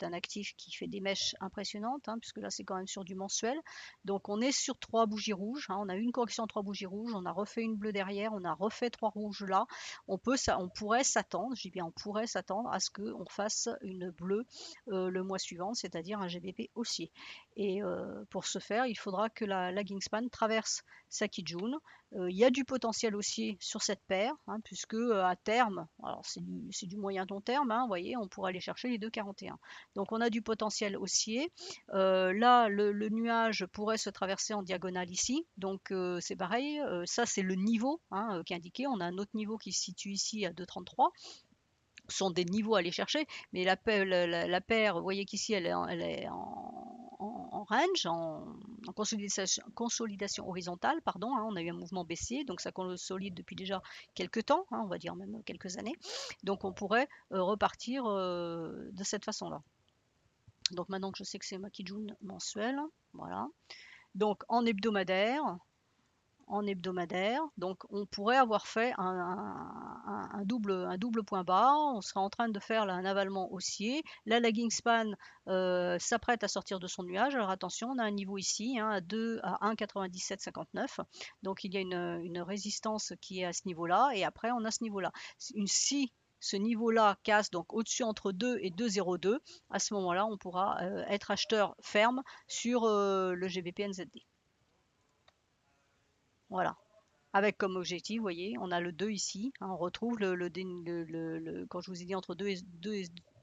un actif qui fait des mèches impressionnantes, hein, puisque là c'est quand même sur du mensuel. Donc on est sur trois bougies rouges, hein. On a eu une correction en trois bougies rouges, on a refait une bleue derrière, on a refait trois rouges là. On pourrait s'attendre, je dis bien on pourrait s'attendre à ce qu'on fasse une bleue le mois suivant, c'est-à-dire un GBP haussier. Et pour ce faire, il faudra que la lagging span traverse sa Kijun. Il y a du potentiel haussier sur cette paire, hein, puisque à terme, alors c'est du moyen long terme, hein, vous voyez, on pourra aller chercher les 2,41. Donc on a du potentiel haussier. Là, le nuage pourrait se traverser en diagonale ici, donc c'est pareil, ça c'est le niveau, hein, qui est indiqué. On a un autre niveau qui se situe ici à 2,33. Ce sont des niveaux à aller chercher, mais la paire, vous voyez qu'ici elle est en range, en consolidation horizontale, pardon, hein. On a eu un mouvement baissier, donc ça consolide depuis déjà quelques temps, hein, on va dire même quelques années. Donc on pourrait repartir de cette façon-là. Donc maintenant que je sais que c'est ma Kijun mensuel, voilà. Donc en hebdomadaire. Donc on pourrait avoir fait un double point bas. On sera en train de faire là, un avalement haussier. La lagging span s'apprête à sortir de son nuage. Alors attention, on a un niveau ici, hein, à 1,9759. Donc il y a une résistance qui est à ce niveau-là. Et après, on a ce niveau-là. Si ce niveau-là casse donc au-dessus entre 2 et 2,02, à ce moment-là, on pourra être acheteur ferme sur le GBP NZD. Voilà. Avec comme objectif, vous voyez, on a le 2 ici, hein, on retrouve quand je vous ai dit entre 2 et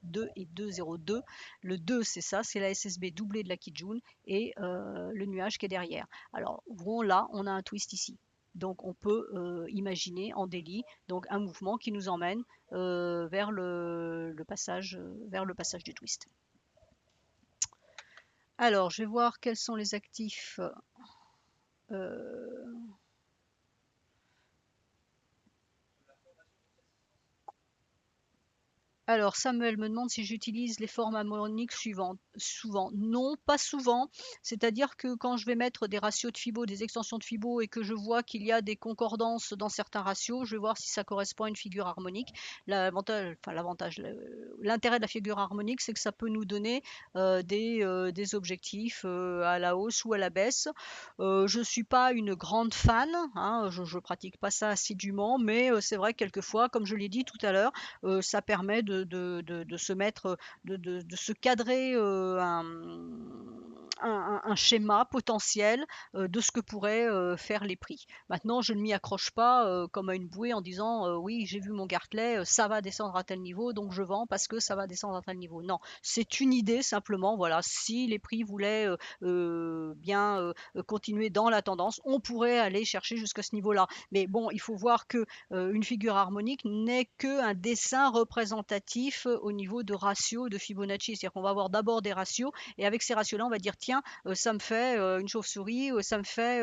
2,02, le 2 c'est ça, c'est la SSB doublée de la Kijun et le nuage qui est derrière. Alors bon, là, on a un twist ici. Donc on peut imaginer en daily donc un mouvement qui nous emmène vers vers le passage du twist. Alors je vais voir quels sont les actifs. euh, Alors, Samuel me demande si j'utilise les formes harmoniques suivantes. Souvent. Non, pas souvent. C'est-à-dire que quand je vais mettre des ratios de Fibo, des extensions de Fibo, et que je vois qu'il y a des concordances dans certains ratios, je vais voir si ça correspond à une figure harmonique. L'intérêt de la figure harmonique, c'est que ça peut nous donner des objectifs à la hausse ou à la baisse. Je ne suis pas une grande fan, hein, je ne pratique pas ça assidûment, mais c'est vrai que quelquefois, comme je l'ai dit tout à l'heure, ça permet de se mettre, de se cadrer un schéma potentiel de ce que pourraient faire les prix. Maintenant, je ne m'y accroche pas comme à une bouée en disant oui, j'ai vu mon Gartley, ça va descendre à tel niveau, donc je vends parce que ça va descendre à tel niveau. Non, c'est une idée simplement. Voilà, si les prix voulaient bien continuer dans la tendance, on pourrait aller chercher jusqu'à ce niveau-là. Mais bon, il faut voir que une figure harmonique n'est qu'un dessin représentatif au niveau de ratios de Fibonacci. C'est-à-dire qu'on va avoir d'abord des ratios et avec ces ratios-là, on va dire tiens, ça me fait une chauve-souris, ça me fait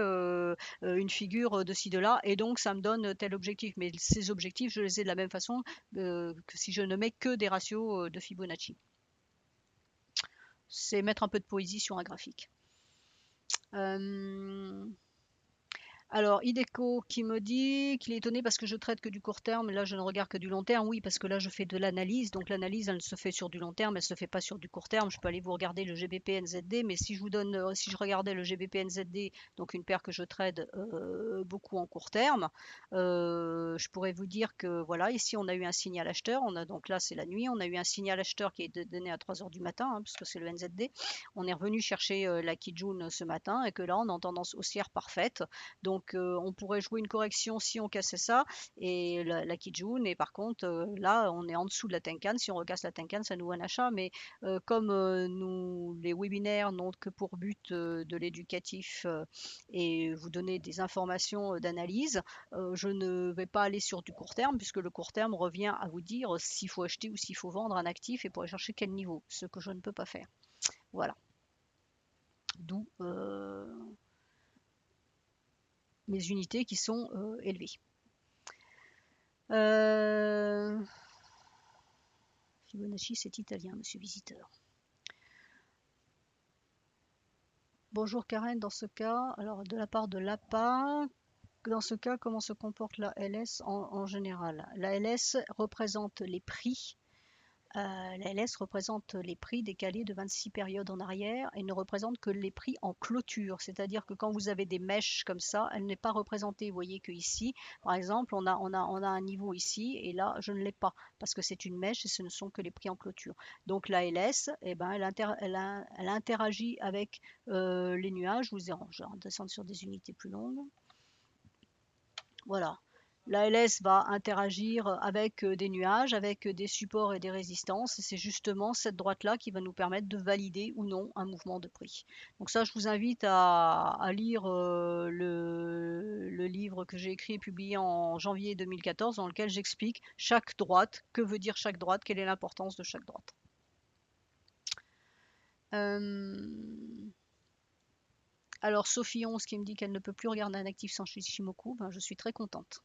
une figure de ci, de là, et donc ça me donne tel objectif. Mais ces objectifs, je les ai de la même façon que si je ne mets que des ratios de Fibonacci. C'est mettre un peu de poésie sur un graphique. Alors, Ideco qui me dit qu'il est étonné parce que je traite que du court terme, là je ne regarde que du long terme. Oui, parce que là je fais de l'analyse, donc l'analyse elle se fait sur du long terme, elle se fait pas sur du court terme. Je peux aller vous regarder le GBP NZD, mais si si je regardais le GBP NZD, donc une paire que je trade beaucoup en court terme, je pourrais vous dire que voilà, ici on a eu un signal acheteur, donc là c'est la nuit, on a eu un signal acheteur qui est donné à 3 heures du matin, hein, puisque c'est le NZD. On est revenu chercher la Kijun ce matin et que là on est en tendance haussière parfaite. Donc on pourrait jouer une correction si on cassait ça et la Kijun. Et par contre, là, on est en dessous de la Tenkan. Si on recasse la Tenkan, ça nous vaut un achat. Mais comme les webinaires n'ont que pour but de l'éducatif et vous donner des informations d'analyse, je ne vais pas aller sur du court terme puisque le court terme revient à vous dire s'il faut acheter ou s'il faut vendre un actif et pour aller chercher quel niveau, ce que je ne peux pas faire. Voilà. d'où mes unités qui sont élevées. Fibonacci, c'est italien, monsieur visiteur. Bonjour Karen, dans ce cas, alors de la part de l'APA, dans ce cas, comment se comporte la LS en général? La LS représente les prix. La LS représente les prix décalés de 26 périodes en arrière et ne représente que les prix en clôture. C'est-à-dire que quand vous avez des mèches comme ça, elle n'est pas représentée. Vous voyez que ici, par exemple, on a un niveau ici et là, je ne l'ai pas parce que c'est une mèche et ce ne sont que les prix en clôture. Donc la LS, eh ben, elle interagit avec les nuages. Je vais redescendre sur des unités plus longues. Voilà. L'ALS va interagir avec des nuages, avec des supports et des résistances. Et c'est justement cette droite-là qui va nous permettre de valider ou non un mouvement de prix. Donc ça, je vous invite à lire le livre que j'ai écrit et publié en janvier 2014 dans lequel j'explique chaque droite, que veut dire chaque droite, quelle est l'importance de chaque droite. Alors Sophie 11 qui me dit qu'elle ne peut plus regarder un actif sans Shimoku, ben, je suis très contente.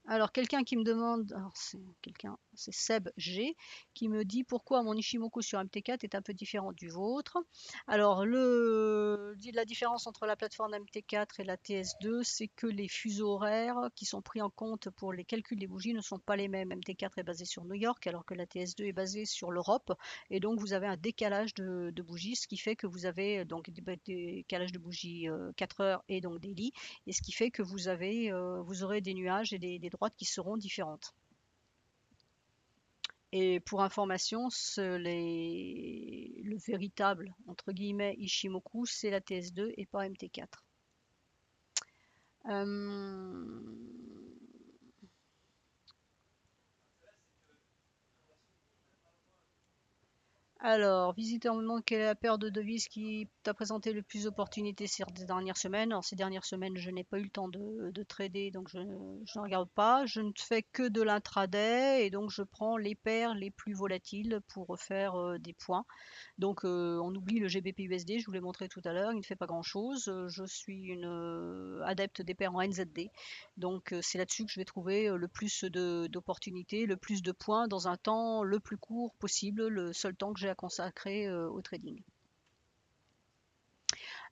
Alors quelqu'un qui me demande, c'est Seb G, qui me dit pourquoi mon Ishimoku sur MT4 est un peu différent du vôtre. Alors la différence entre la plateforme MT4 et la TS2, c'est que les fuseaux horaires qui sont pris en compte pour les calculs des bougies ne sont pas les mêmes. MT4 est basé sur New York alors que la TS2 est basée sur l'Europe et donc vous avez un décalage de bougies, ce qui fait que vous avez donc des décalages de bougies 4 heures et donc des lits et ce qui fait que vous aurez des nuages et des droites qui seront différentes. Et pour information, le véritable, entre guillemets, Ishimoku, c'est la TS2 et pas MT4. Alors, visiteur me demande quelle est la paire de devises qui t'a présenté le plus d'opportunités ces dernières semaines. Alors, ces dernières semaines, je n'ai pas eu le temps de trader, donc je ne regarde pas. Je ne fais que de l'intraday et donc je prends les paires les plus volatiles pour faire des points. Donc on oublie le GBP-USD, je vous l'ai montré tout à l'heure, il ne fait pas grand-chose. Je suis une adepte des paires en NZD. Donc c'est là-dessus que je vais trouver le plus d'opportunités, le plus de points dans un temps le plus court possible, le seul temps que j'ai à consacrer au trading.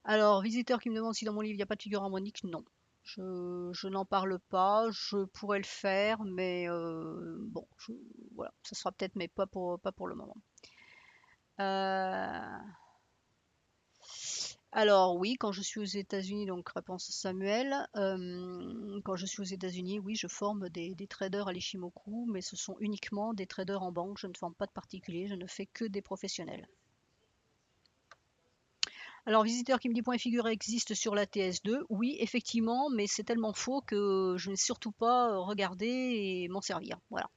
Alors, visiteur qui me demande si dans mon livre il n'y a pas de figure harmonique, non. Je n'en parle pas, je pourrais le faire, mais bon, voilà, ce sera peut-être, mais pas pour le moment. Alors oui, quand je suis aux États-Unis, donc réponse Samuel, quand je suis aux États-Unis, oui, je forme des traders à l'Ishimoku, mais ce sont uniquement des traders en banque, je ne forme pas de particuliers, je ne fais que des professionnels. Alors, visiteur qui me dit point et figure existe sur la TS2, oui, effectivement, mais c'est tellement faux que je n'ai surtout pas regardé et m'en servir. Voilà.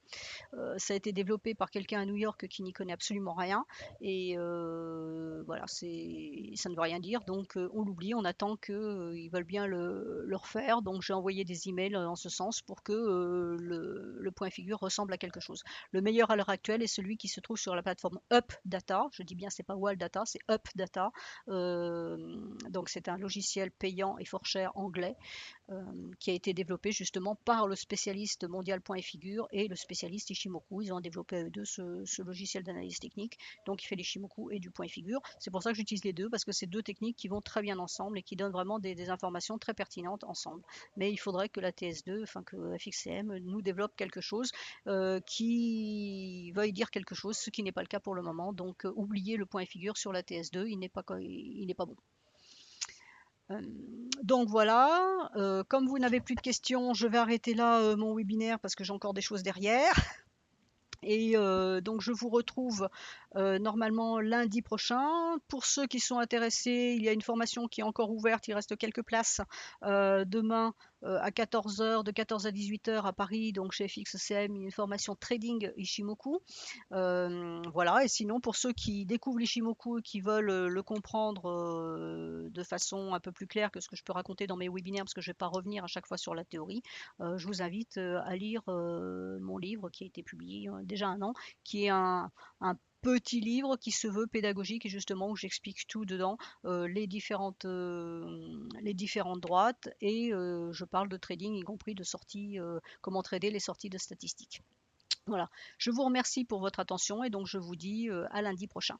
Ça a été développé par quelqu'un à New York qui n'y connaît absolument rien. Et voilà, ça ne veut rien dire. Donc on l'oublie, on attend qu'ils veulent bien le refaire. Donc j'ai envoyé des emails en ce sens pour que le point figure ressemble à quelque chose. Le meilleur à l'heure actuelle est celui qui se trouve sur la plateforme UpData. Je dis bien, c'est pas WallData, c'est UpData. Donc c'est un logiciel payant et fort cher anglais qui a été développé justement par le spécialiste mondial point et figure et le spécialiste Ishimoku. Ils ont développé eux deux ce logiciel d'analyse technique, donc il fait l'Ishimoku et du point et figure. C'est pour ça que j'utilise les deux, parce que c'est deux techniques qui vont très bien ensemble et qui donnent vraiment des informations très pertinentes ensemble. Mais il faudrait que la TS2, enfin que FXCM nous développe quelque chose qui veuille dire quelque chose, ce qui n'est pas le cas pour le moment. Donc oubliez le point et figure sur la TS2, il n'est pas bon. Donc voilà, comme vous n'avez plus de questions, je vais arrêter là mon webinaire parce que j'ai encore des choses derrière. Et donc je vous retrouve normalement lundi prochain. Pour ceux qui sont intéressés, il y a une formation qui est encore ouverte, il reste quelques places demain à 14 h, de 14 à 18 h à Paris, donc chez FXCM, une formation trading Ishimoku. Voilà, et sinon pour ceux qui découvrent l'Ishimoku et qui veulent le comprendre de façon un peu plus claire que ce que je peux raconter dans mes webinaires, parce que je ne vais pas revenir à chaque fois sur la théorie, je vous invite à lire mon livre qui a été publié déjà un an, qui est un petit livre qui se veut pédagogique et justement où j'explique tout dedans, les différentes droites et je parle de trading, y compris de sorties, comment trader les sorties de statistiques. Voilà, je vous remercie pour votre attention et donc je vous dis à lundi prochain.